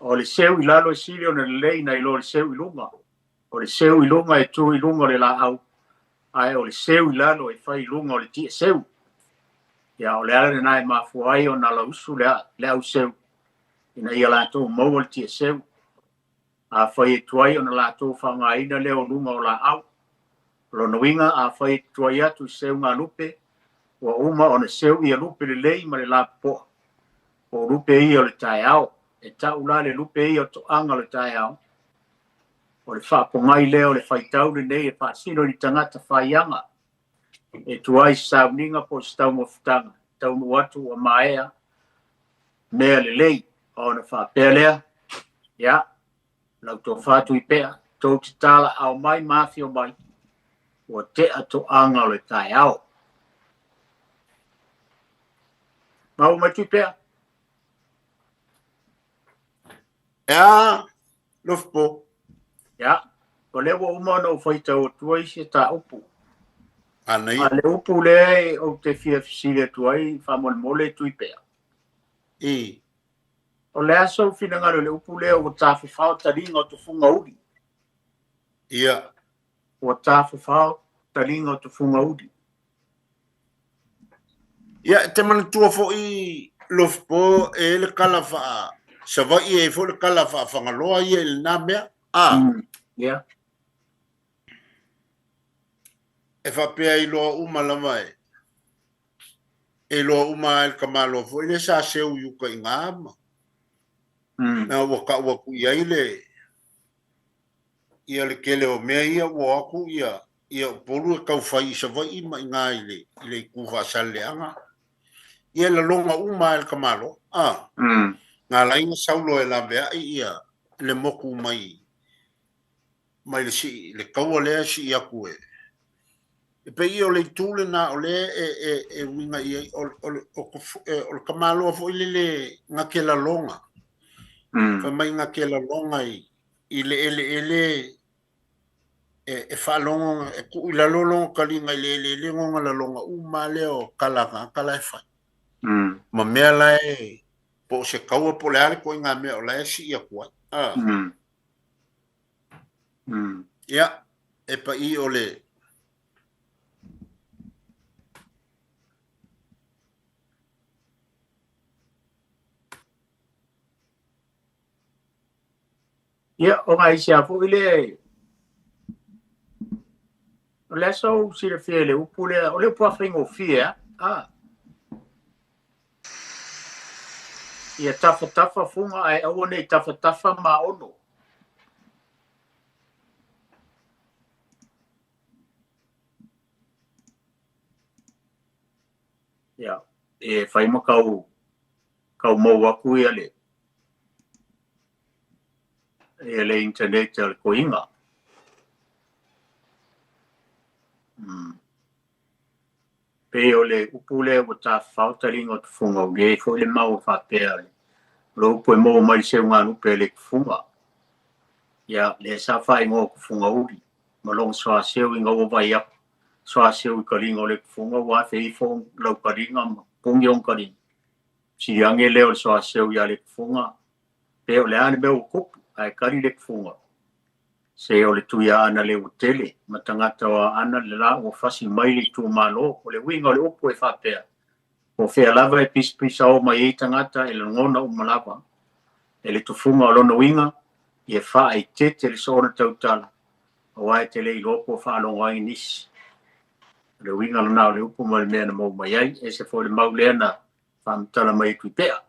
O le seu i lalo e sili o na lei na ilo le seu i lunga. O le seu i lunga e tu i lunga o le la au. Ai o le seu i lalo e fai i lunga o le tia seu. Ia o le ale na e mafuai o na lausu le au seu. Ina ia lato mau o le tia seu. A fai e tuai o na lato whangaina leo lunga o la au. Lono winga a fai tuai atu seu ngā lupe. Wa uma o na seu i a lupe le lei ma le la po. O lupe i o le tae au. E tau la le lupe i o to'anga le tae au. O le whaapongai leo le whaitau le nei e whaasino ni tangata whaianga. E tuai sauninga po stau mofutanga. Tau nuatu o maea. Mea le lei. O na whaapea lea. Ia. Lau tō whātu i pea. Tō te tala au mai maafi o mai. O te ato anga o le tae au. Mau mai tu pea. Ea, lofpo. Ia. O lewa umana o whaita o tuai se ta upu. Anei. A le upu le o te fia fisile tuai whamole mole tui pea. I. O le aso fina ngaro le upu le o tafu whao taringa o tu funga uri. Ia. O tafu whao taringa o tu funga uri. Ia, te mana tua fo i lofpo e le kalafa. Sa vai e fo le kalafa whangaloa i e le nā mea. Ia. E whapea i loa uma lama e. E loa uma e kamalo fo i le sa seu yuka i ngā ama. Na waka waku ia i le. Ia le kele o mea ia waku ia. Ia polu e kau whai sa vai i ma i ngā i le. I le kuwa sale anga. Ia la longa uma e kamalo. Ngā lainga saulo e la mea i ia. Le moku mai. Mai le si. Le kaua lea si ia kue. E pe i o le tūle nā o le e winga ia. O le kamalo fo i le ngā ke la longa. Fa mai ngā ke la longa i le ele e whalonga e ku i la lolonga kalinga i le ngonga la longa uma leo kalanga kala e whai. Ma mea lai po se kaua po le are ko i ngā mea o lai si ia kuai. Ia, e pa i o le Ia, o ngai se afu i le. O le so si le fie le upu le. O le upu a whaingo fie, Ia tafa funga ai au nei tafa ma ono. Ia, e whaima kau mau aku ia le. E le internet al koinga. Pe o le upule o ta whautaringa o te funga o le fo le mau whapea le. Lo upu e mo mai se unga lupe le funga. Ia le sa whai ngō ku funga uri. Malong soa seu inga o vai ap. Soa seu i karinga o le funga wa te i fong lau karinga ma pungi on karinga. Si ange leo le soa seu ia le funga. Pe o le ane beo kupu. Ai kari le funga. Se o le tuia ana le utele, ma tangata o ana le la o fasi mai le tu malo, o le winga o le upu e whapea. O whea lava e pisa o mai e tangata e le ngona o malava. E le tufunga o lona winga, i e wha e tete le sona tautala. O ai te le i lopo wha alonga i nisi. Le winga lona o le upu ma le mea na mau mai ai, e se fo le mau lea na whamtala mai tu pea.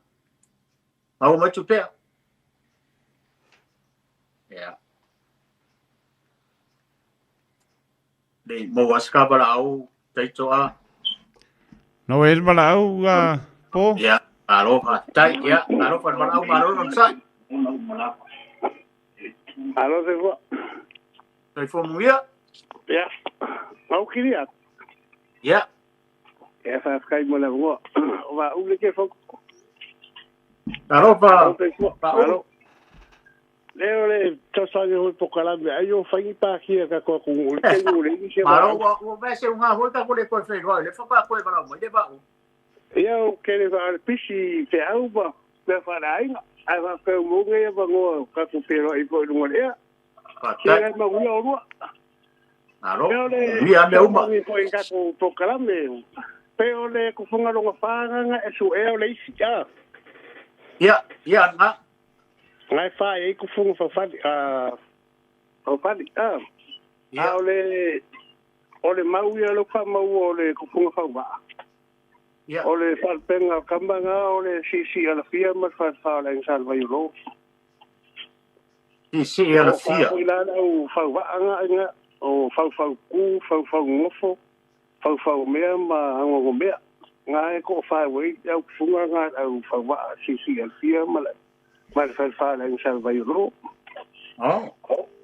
Mau mai tu pea. Yeah. Le mo askabala au taito a. No e mala au po. Yeah. Aloha. Tai ya. Aloha mala au maro non sai. Alo se fo. Tai fo muia. Ya. Mau kiria. Ya. E fa skai mo le wo. Va u le ke fo. Aloha. Alo. le tosani ho pokalame ai o fai pa kia ka ko ku le ku le ni se Maro o vai ser unha volta con le coi fei, le fa pa coi para mo, le va. ia o ke le va pisi te au ba le fa ai ai va pe mo nge va ngo ka ku pero ai ko lu le ia ma u o ru Maro ia me uma ni ko ka ku pokalame pero le ku funga lo fa nga e su e o le isi ia na ngai fa e ku funga fa o fa ole mau ia lo fa mau ole ku funga fa wa ole fa penga kambanga ole si ala fia ma fa la insal vai lo si ala fia ila o fa wa nga o fa ku fa ngofo fa me ma ngo me ngai ko fa we ya ku funga nga o fa wa si ala fia ma fa la insal vai lo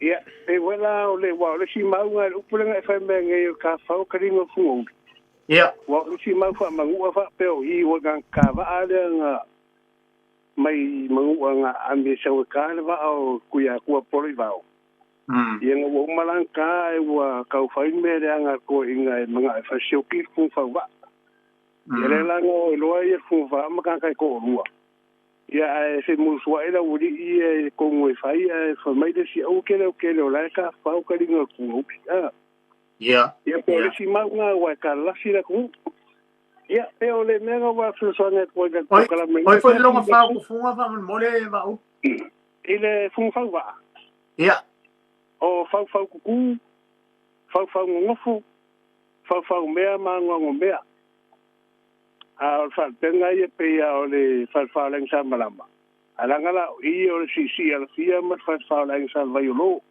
ia e wala ole wa le si mau nga upulenga fa me nge ka fa o karingo fungo ia wa si mau fa mangu fa pe o I wa gan ka va ale nga mai mangu nga ambe sa ka le va o ku ya ku poli va o ia nga wo malanka e wa ka fa me le nga ko inga manga fa shoki fu fa va ia le la ngo lo ia fu va ma ka ko rua ia se muswa ela uri I ko ngoi fai fa mai de si o ke le la ka fa o ka ringa ku ia po le si mau nga wa ka la si la ku ia e o le mega wa so so net ko ga ko la mai oi foi longa fa ku funga fa mo le va o ile fun fa wa ia o fa ku fa ngofu fa mea ma ngo mea a fa tenga ia pe o le fa leng sa malama ala ngala I o si ala fia ma fa leng sa vai lo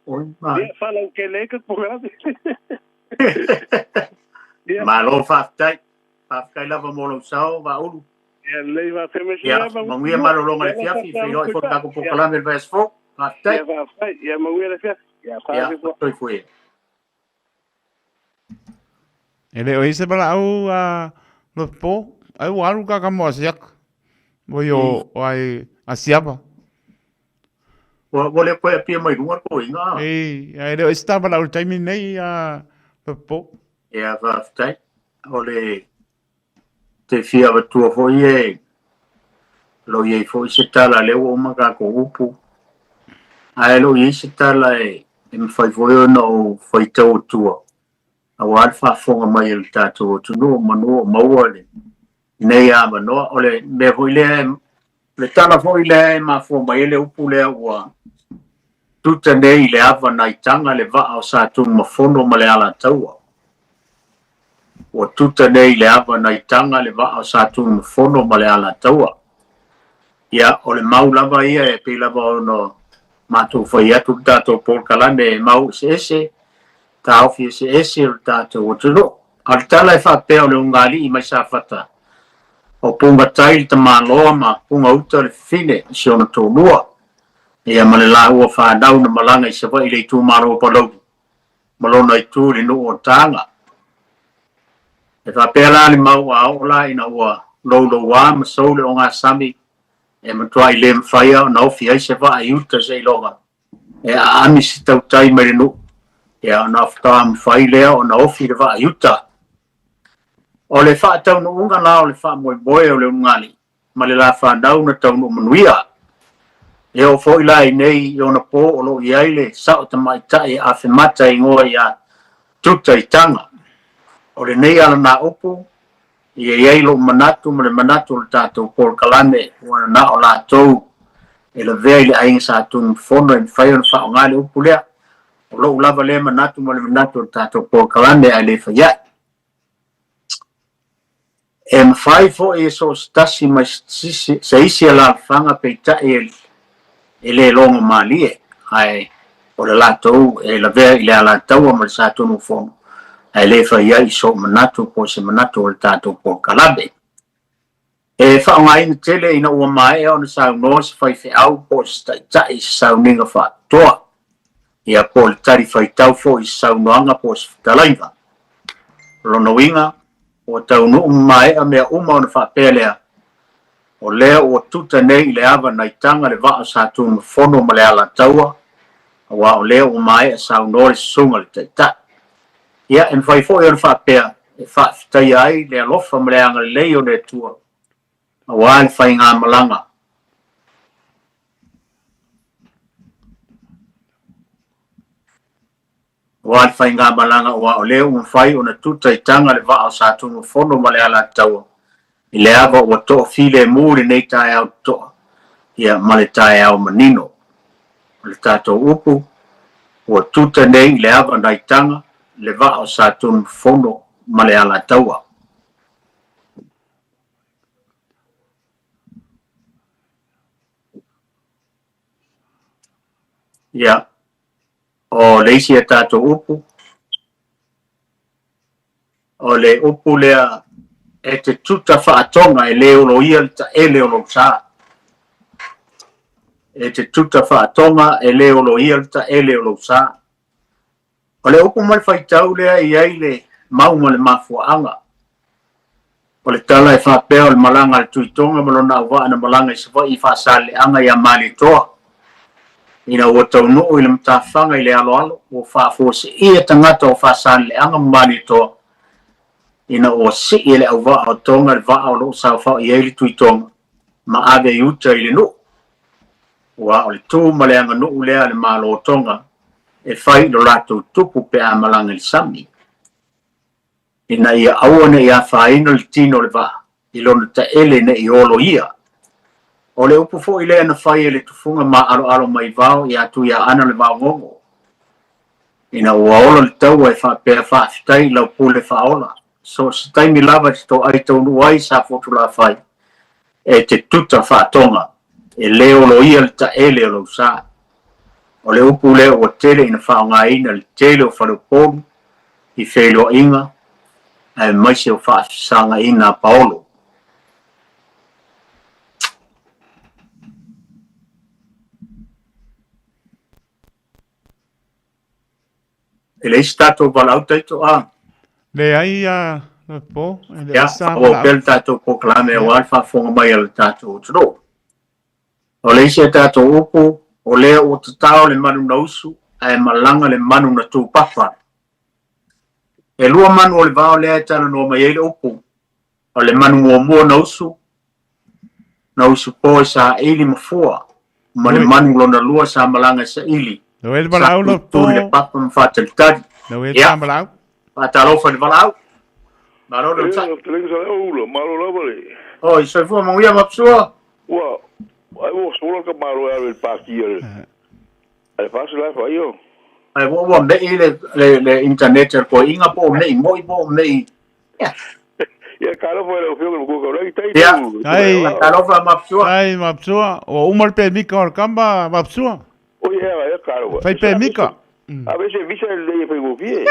oi ma fa la ke le ke por la malo fa tai la va mo lo sao va o ia le va fe me ia ma ngia malo lo le fia fi lo fo ta ko la del vas fo fa tai ia ma ngia le fia ia fa foi foi Ele o ise bala au lo po au alu ka mo asiak. Mo yo ai asiaba. Wo le po pia mai runga ko inga. Ele o sta bala o time nei lo po. Ia va tai. Ole te fia va tu fo ye. Lo ye fo se tala le o ma ka ko upu. Ai lo ye se tala e me fai fo no fai tau tua. Awal fa fonga mai el tato tu no mano mawale nei ama no ole me le tana foi le ma fo mai le upule wa tuta nei le ava nai tanga le va o sa tu ma fono ma le ala taua o tuta nei le ava nai tanga le va o sa tu ma fono ma le ala taua ia ole mau lava ia e pe lava no ma tu foi atu tato por kalame mau se tau fi se o tato o tuno al tala e fa pe o le ungali I mai sa fata o punga tai te malo ma punga uta le fine si ona to lua ia male la ua fa dau na malanga I se va I le tu maro pa lo malona I tu le no o tanga e fa pe la le mau a o la ina ua lo wa ma so le onga sami e ma try le mfaya na o fi ai se va ai uta se longa e ami si tau tai mai no ia na ftam fai lea o na ofi le va yuta o le fa tau no unga la o le fa mo boy o le ngali ma le la fa dau na tau no manuia e o foi la nei o na po o lo ia ile sa o te mai tai a fe mata I ngoa ia tuta I tanga o le nei ala na opu ia lo manatu ma le manatu le tatou por kalame o na o la tou e le vea I le ainga sa tu fono en fai o fa o ngali upu lea o lo lava le manatu mo le manatu tato po kalande ai le faya e mfai fo e so stasi ma se isi la fanga pe ta e le longo malie ai o le lato e la ve ile ala tau mo sa to no fono ai le faya I so manatu po se manatu tato po kalande e fa ngai tele ina o mai o sa no se fai fe au po sta ta I sa ninga fa toa ia po le tari fai tau fo I saunoanga po se talaiva. Lono inga, o tau no mai a mea uma o na whapelea. o lea ua tuta nei le ava nai tanga le vaa sa tunu fono ma le ala taua, wa o lea ua mai a saunoa le sunga le taita. Ia, en fai fo i ona whapea, e whaafitai ai le alofa ma le anga le leo le tua, a wa le whai ngā malanga. Wa le whai ngā malanga wa o lea ua whai ona tuta i tanga le vaa sa tunu fono ma le ala taua, i le ava ua toa file mūri nei tae au toa, ia ma le tae au manino. O le tātou upu, ua tuta nei le ava nai tanga, le vaa sa tunu fono ma le ala taua. Ia, o le isi e tātou upu, o le upu lea e te tuta whaatonga e leo lo ia e leo lo sa. E te tuta whaatonga e leo lo ia e leo lo sa. O le upu mai whaitau lea i ai le maunga le mafuaanga. O le tala e whapea o le malanga le tuitonga malona au waa na malanga i sawa i whaasale anga i a mali toa. Ina ua tau nuu i le mtawhanga i le alo alo, o whaafose i e tangata o whaasale anga mali toa. Ina o si i le au waa o tonga le waa o lo sa whao i eili tuitonga, ma ave i uta i le nuu. Ua o le tū ma le anga nuu lea le malo o tonga, e whai lo rato tupu pe a malanga li sami. Ina ia awane ia whaino li tino le waa, i lona ta ele ne i olo ia. O le upu fo i lea na whai e le tufunga ma alo alo mai vao, i atu ia ana le vao ngongo. Ina ua olo le tau e whapea whaafitai lau pule whaola. So se taimi lava te tō ai tau nuai sa fotu la whai, e te tuta whaatonga, e leo lo ia le ta ele o lo sa. O le upu leo o tele ina whaonga ina le tele o whaluponu, i whelo inga, e maise o whaafisanga ina paolo. E le istato walau taito a. Le ai a po, Ia, o pel tato poklame o alfa fonga mai al tato tro. O le isi tato upu, o lea o tatao le manu na usu, e malanga le manu na tū papa. E lua manu o le vao lea tala no mai ele upu, o le manu mua na usu po sa ili mafua, ma le manu lona lua sa malanga sa ili. No el balau lo po. Le papa mfatel tadi. No el sa balau. Patalofa le balau. Malo le tsa. Oh, isso foi uma mulher mapsua. Well, I was solo ka maro el pakir. Ai fácil lá foi eu. Ai vou me le internet ko inga po me moi po me. Ya cara foi o filme go go right aí. Ai, patalofa mapsua. Ai, mapsua. O umar pe mika or kamba mapsua. O ya cara. Fai pe mika. A veces visa le foi go vie.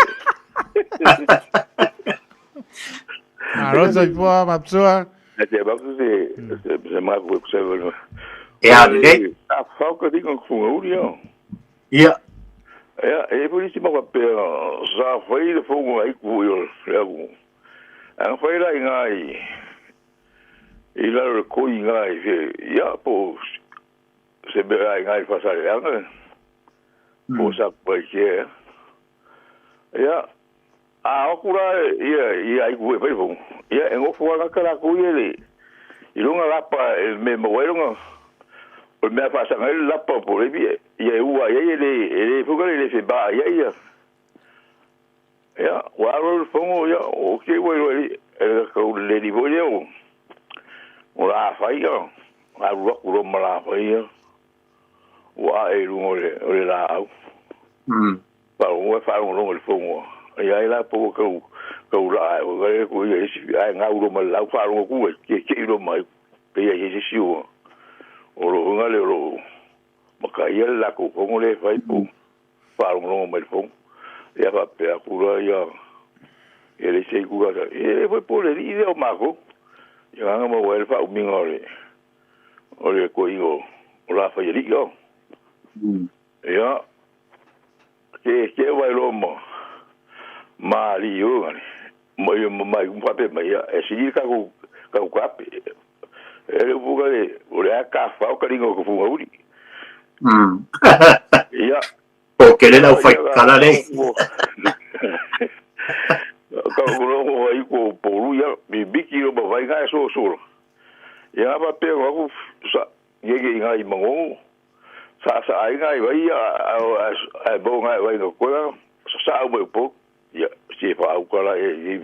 Arroz po mapsua. Até vamos se mais o que você Ja, nee. A falca de com fungo, Ja. Ja, e por isso mas já foi de fogo aí com eu, levo. A foi lá em aí. E lá o coi aí, já pô. Se be aí passar lá. Pô, sabe por quê? Ja. A okura ia ai ku vai bom. Ia en ofo na kala ku ele. I lunga lapa me moelunga. O me pasa ngai lapa por ele. Ia ua ele fuga ele se ba ia. Ya, wa ro fongo ya o ke wo ele ko le di bo yo. O la fai yo. A ro mala fai yo. Wa e lungo le la. Pa o fa lo le fongo. Ia ila po ko la o ko ia si ai nga uro mal la fa ro ku ke ro mai pe ia si si o ro nga le ro ma ka ia la ko ko le fai po fa ro mal fo ia va pe ku ro ia ele se ku ga e foi por ele o ma ko ia nga mo wel fa o mi ngore o le ko io o la fa ia yo ia ke vai lo mo Mario, mai um papel, mas é seguir com o cape. ele bugale ora ka fa o karingo ko funga uri ia o que le fai kala le ka ulo ai ko polu ia bibiki ro vai ga so ia ba pe ko sa yege ngai mango sa ai ngai vai a bo ngai vai no ko sa o po ia si fa o kala e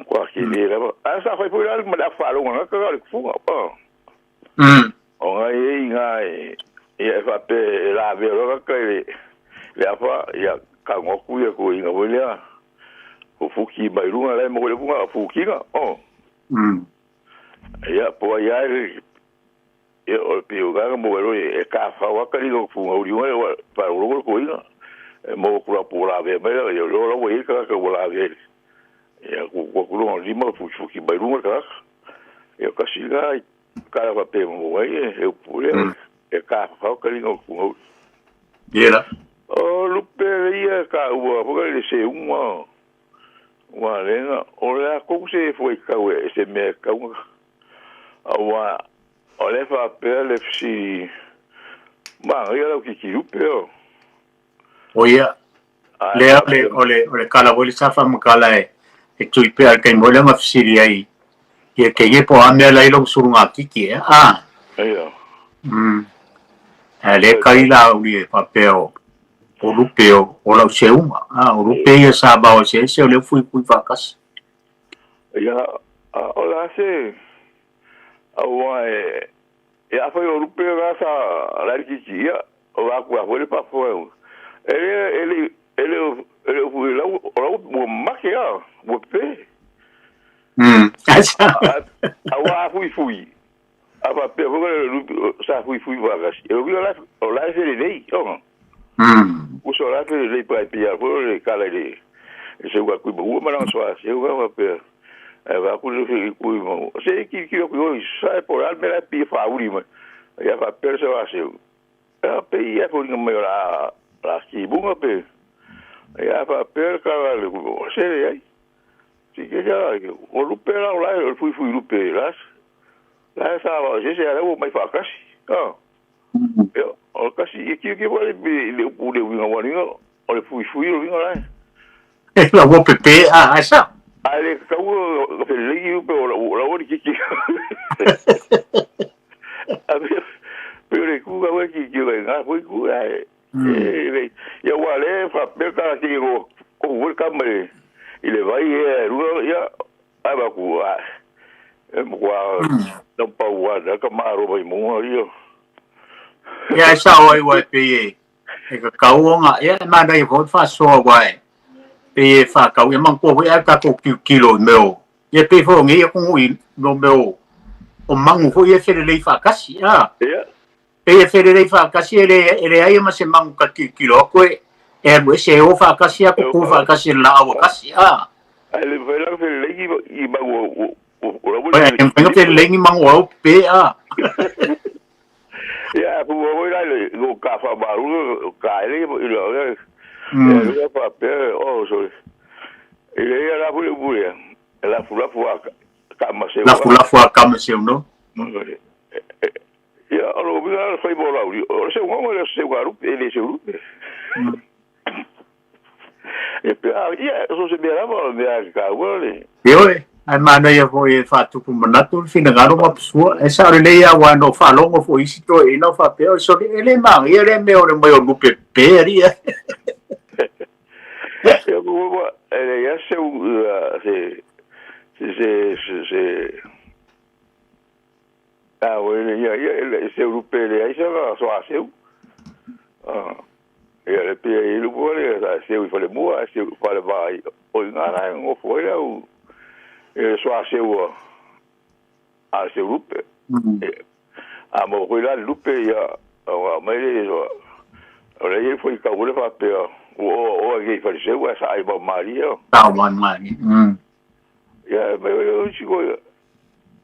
qua che dire sa fai poi ma da fare una cosa che fu o ngai ia fa pe la vero che le fa ia ka ngoku ia ko inga bolia o fuki mai runga le mo le bunga fuki ga ia po ia ia o pio ga mo vero e ka fa wa ka ri fu uri wa pa ro ko inga mo ku la po la ve me yo lo we ka la ve ia ko lo lima fuki mai runga ka ia ka siga ka va pe mo e pure e ka fa ka ri fu ia o lupe ia ka ua porque le se uma lenga o la como se foi ka we se me ka awa o le fa pe le si ma ia lo ki lupe o ia le kala boli safa makala e tui pe al kai mola ma fsiri ai ia ke ye po ame la ilo surunga kiki ia le kai la uli pa peo o rupeo o lau seunga o rupeo sa ba o se o le fui vakas ia o la se awa ia foi o rupeo ga sa la kiki ia o la ku a foi pa foi ele fui lá o maquia o pe awa fui aba pe sa fui vagas eu vi la se le o so la le pa pia por le kala le se wa ku mo ma so se wa pe va ku le ku mo se ki ku sa por al me la pi fa uri ma ya va per se va se pe ya por no me la ki bunga pe ya va per kala le se ai si que ya o lu pe la fui lu pe las la sa va se ya o mai fa kasi o kasi que vale le winga wani o le fui o winga lá la wo pepe asa ale ka wo pe le yu pe o la kiki pero le ku ga kiki ga fui ku ya wale fa pe ka ki go wo kamere ile vai ya aba ku mo no pa wa da ka maro vai mo rio ia sa oi wai pe e ka kaunga ia ma dai ho fa so wai pe fa kau ia mang ko ia ka ko kilo meu ia pe fo ngi ko ngui no meu o mangu fo ia fere lei fa kasi pe ia fere lei fa kasi ele ai ma se mangu ka kilo ko e mo se o fa kasi ko fa kasi la o kasi ele vai lá fere lei i mangu o fere lei mangu pe ya fu voy a le go cafa baru cae y lo pa pe o so y le la bule la fula kama se kama se no ya lo vi la foi bola o se un le se guaru ele se grupo e pe ya eso se me daba de acá güey yo ai mana ia foi fa tu pu manatu fina garo ma pessoa essa le ia wa no fa longo foi isso to e no fa pe so ele ma ele me o meu lupe peria eu vou ele ia se ele se lupe ele ia só seu ele pe ele vole se eu falei moa se eu falei vai o ngara ngo foi eu so a seu lupe a mo foi lupe ya a mai ora ele foi ka vole fa pe o que faz seu essa ai ba maria mani ya me eu chico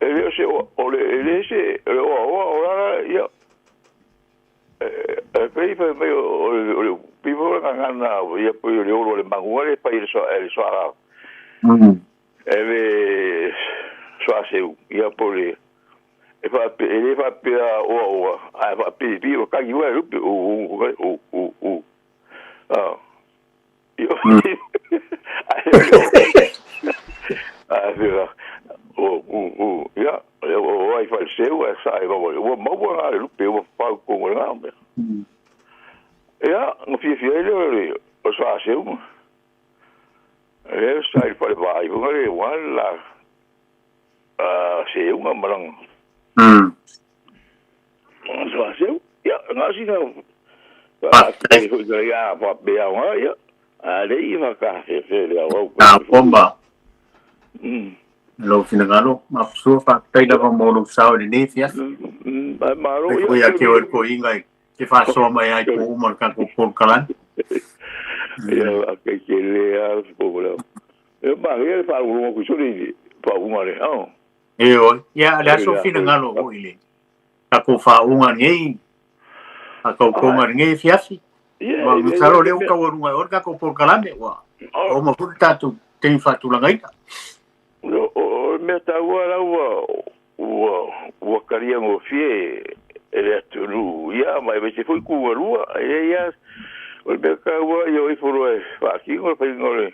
ele se ele se ora ya pe me o pivo ngana ya pe o le manguare pa ir so ele só seu ia por e fa pe o ai fa pe o ka yu o io ya o ai fa seu sai o mo bo lu pe o fa ko ngam ya no fi ele o sa seu sai fa vai ngare wala seu ngamang so seu ya ngasi na ya pa be ya ali va ka fe le au bomba lo finagalo mapsu fa taida va mo sao de nefia maro ya ke o ko ingai ke fa so mai ai ko umar ka ko por kalan ya ke le a pobla ma ye fa uno ko suri pa umar ya la so finagalo o ile ka ko fa unga nei ka ko ngar nei fiasi wa saro le ka o runga or ka ko por kalan wa o mo puta tu ten fa tu langai o me ta wala o karia mo fie ele tulu ya mai be foi ku rua ya o me ka wa yo i foro fa ki o pe ngore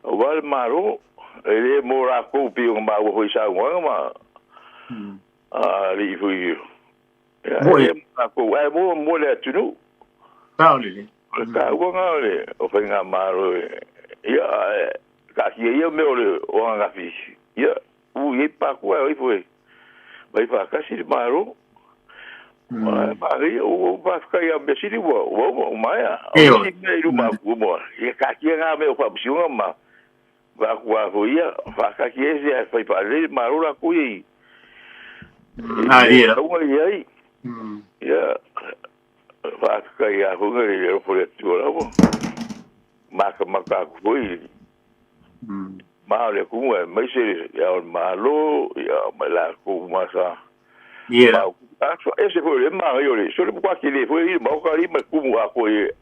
o wal maro ele mora ko pi o ma wo sa ma ri foi ya ko wa mo le tulu ta le ka wo ngale o pe ngamaro ya ka ki ye me o nga fi ya ye pa ko ai foi vai fa ka si maro ma ri o va ka ya be si o maia o si me ru ma ku mo ye ka ki nga me o fa si ma va ko ya fa ka ki ye fa pa le maro la ku ye ri o ye ya va ka ya ho ngai o le tu la mo ma ka ku ye ma le ku mai se ya malo ya mala ku masa yeah ese foi le ma yo le so le kwa ki le foi ma ka ri ma ku a ko ye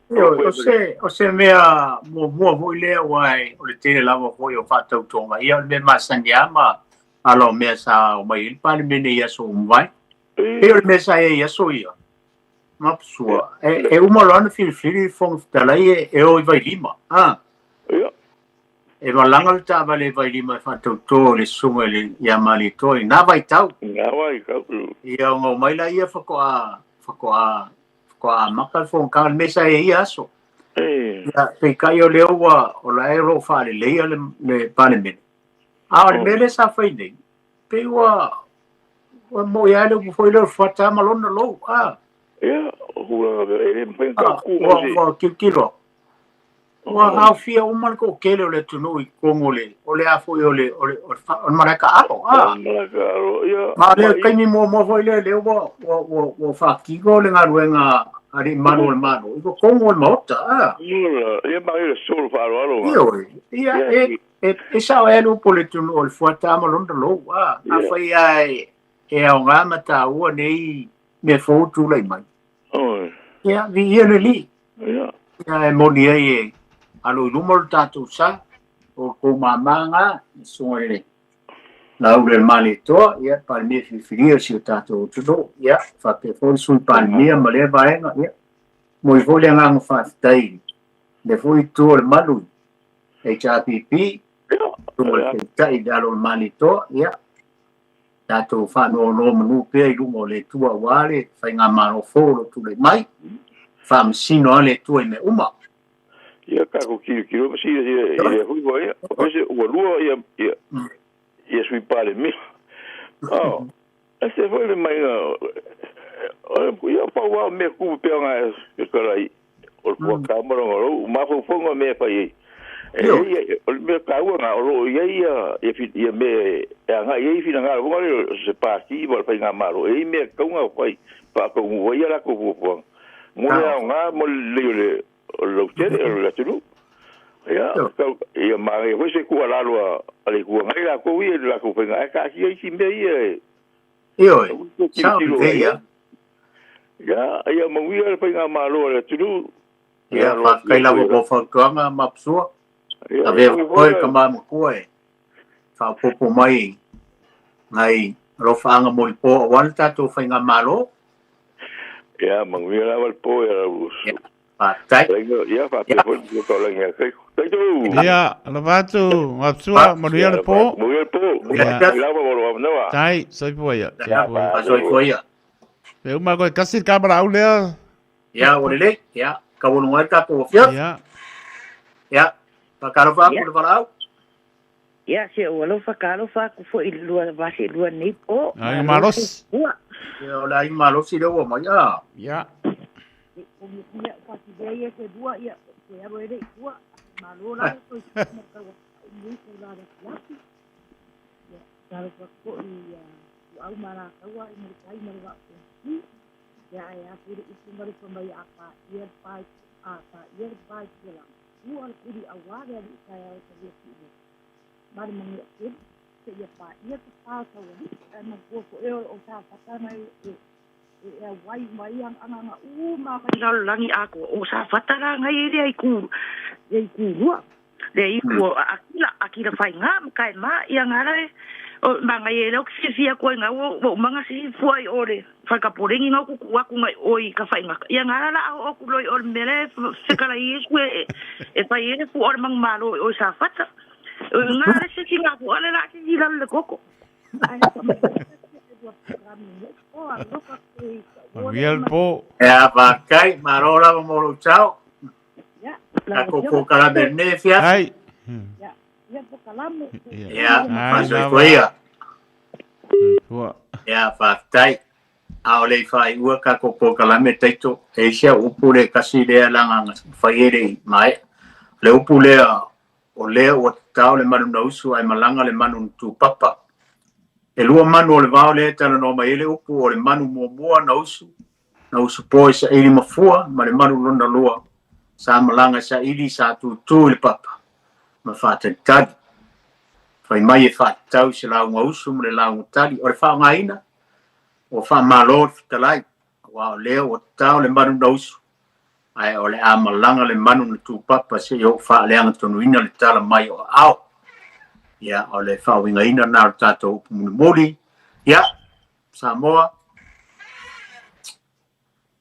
o se mea mo le wai o le tele lava foi o fa tau tonga ia me masanyama alo me sa o mai pa le mene ia so vai e o me sa ia so ia ma sua e o malona fili fong tala e o vai lima e malanga ta vale vai lima fa to le sumo le ya mali to na vai tau ia ngo mai la ia fa ko a maka fong ka mesa e ia so ya pe kai o le o la ero fa le le parliament a o le sa fa ide pe wa mo ya le foi le fa ta malona lo ia o ele pe ka ku o kilo wa ha fia o mal ko kele le tunu I kongole o le afo o le maraka apo ia ma le kai mi mo foi le o fa ki go le ngaruenga ari manuel mano I kongol mota ia ma ile sol fa alo ia e sa e lo po le tunu o fuata malondo lo a fai ai e o ngama ta o nei me fo tu le mai ia vi ele li ia e moni e alo numero tatu sa o ko mamanga soele la ule mali to ia palmi fifiria si tatu tudo ia fa pe fo sul palmi male vaenga ia mo I vole nga fa tai de foi tu o malu e HRPP tu mo tai dalo mali to ia tatu fa no manu pe I mo le tu wale fa nga mano fo tu le mai fa msino le tu me uma ia ka ko ki si ia hui boia o se o lua ia sui pare mi ese foi le mai ia pa wa me ku pe nga e karai o ko kamera o ma fo fonga me pa ia o me ka wa nga o ia me nga ia fi nga o se pa ki bo pa nga maro e me ka nga pai pa ko ia la ko po mo nga mo le lo tere la tulu ya ya ma e se ku ala lo ale ku ngai la ko wi la ko penga ka ki si me ye io ciao ya ya mo wi ala penga ma lo la tulu ya fa kai la ko fa tuanga mapsua ave ko ka ma ko e fa popo mai ngai Alo whaanga mo i po wala tātou whainga malo. Ia, manguia la wal po ia rus. Patai. Ia, whapefo ni ko lang ia. Tai tu. Ia, ala vatu, ngapsua, manuia le po. Manuia le po. Ia, Ia, mo nawa. Tai, soifua ia. Ia, soifua ia. Pe uma koe kasi kamera au lea. Ia, o le, ia, ka wonu ngai tātou fia. Ia. Ia, pakaro wha ku le warau. Ia, se o alo whakaro whaku fo i lua vasi lua ni po. Ai, maros. Ia, o la i maros i lewa mai, ia. Ia. Ia, whakidea se dua, ia, se aro ere i dua. Malo la so i makawa ni kula da laki. Ia, karo whako i au mara kaua i marikai marwa ko. Ia, ia, kuri i kumari pamai apa, ia pai, apa, ia pai kila. Ua kuri aware ali kaya o sa ia kiri. Mari mangi a kiri, se ia pa, ia te pāsa wani, ana koko eo o sa whatana e wai mai ang anga ma kai lalo langi ako o sa whatara ngai ere ai ku rua. Le i ku akila whai ngā kai ma i angara e o manga e lau kisi fia koe ngā o manga si fuai ore whakaporengi ngā kuku aku ngai oi ka whai ngaka. I angara la au oku loi ore mere whikara i esu e whai ere fu ore mang malo o sa whata. Ngā se si ngā ku ale la ki i lalo le koko. Manuia le po. Ia, pakai, marola mo moro chao. Ka koko kalame ne fia. Ai. Ia, soifua ia. Ua. Ia, pakai. Ao le whai ua ka koko kalame teito. E sia upu le kasi lea langa whai ere mai. Le upu lea o lea o tau le manu nausu ai malanga le manu tu papa. E lua manu o le vao le tala no mai ele upu o le manu mua nausu. Nausu poe sa ili mafua ma le manu lona lua. Sa malanga sa ili sa tu le papa. Ma whātari tari. Whai mai e whātau se lau ngausu ma le lau tari. O le whao ngaina. O wha malo fitalai. Wa o lea o tau le manu nausu. Ai o le a malanga le manu na tu papa se yo wha leanga tonuina le tala mai o ao. Ia, o le whawinga ina nā o tātou upu muni mori. Ia, Samoa.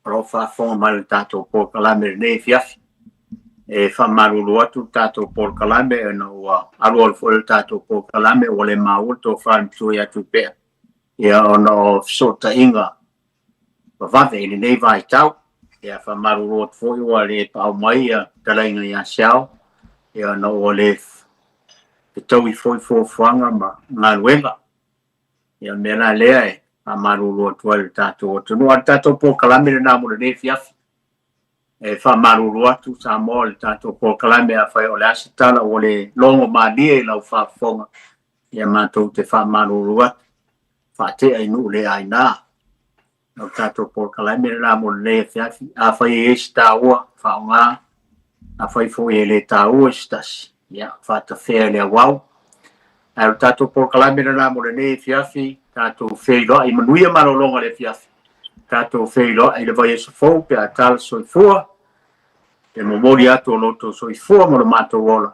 Ro whawhonga mai le tātou Port Kalame ne fiafi. E whamaruru atu tātou Port Kalame e na ua aru o le tātou Port Kalame o le maul tō whamitui atu pēr. Ia, o na o sota inga. Wawave ili nei vai tau. Ia, whamaruru atu fōi ua le pao mai a talainga i a siao. Ia, na o le e tau i foi fuanga ma ngā ruenga. Ia mea lea e a maruru atua le tātou o tunu. A tātou Port Kalame le nā mura ne fiafi. E wha maruru atu sa moa le tātou Port Kalame a whai o le asitala o le longo maadia i lau whaafonga. Ia mātou te wha maruru atu. Wha te ainu le aina. Nau tātou Port Kalame le nā mura ne fiafi. A whai e sta ua wha o ngā. A whai fo e le tā ua stasi. Ia, whata whea lea wau. Ai tātou Port Kalame na mo le ne fiafi, tātou wheiloa, i manuia marolonga le fiafi. Tātou wheiloa, i le vai esa fau, pe a tala soifua, pe momori ato loto soifua mo le mātou wola.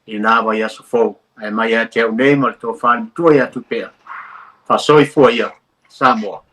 I nā vai esa fau, ai mai a te au nei, ma le tō whani tua i atu pea. Wha soifua ia, Samoa.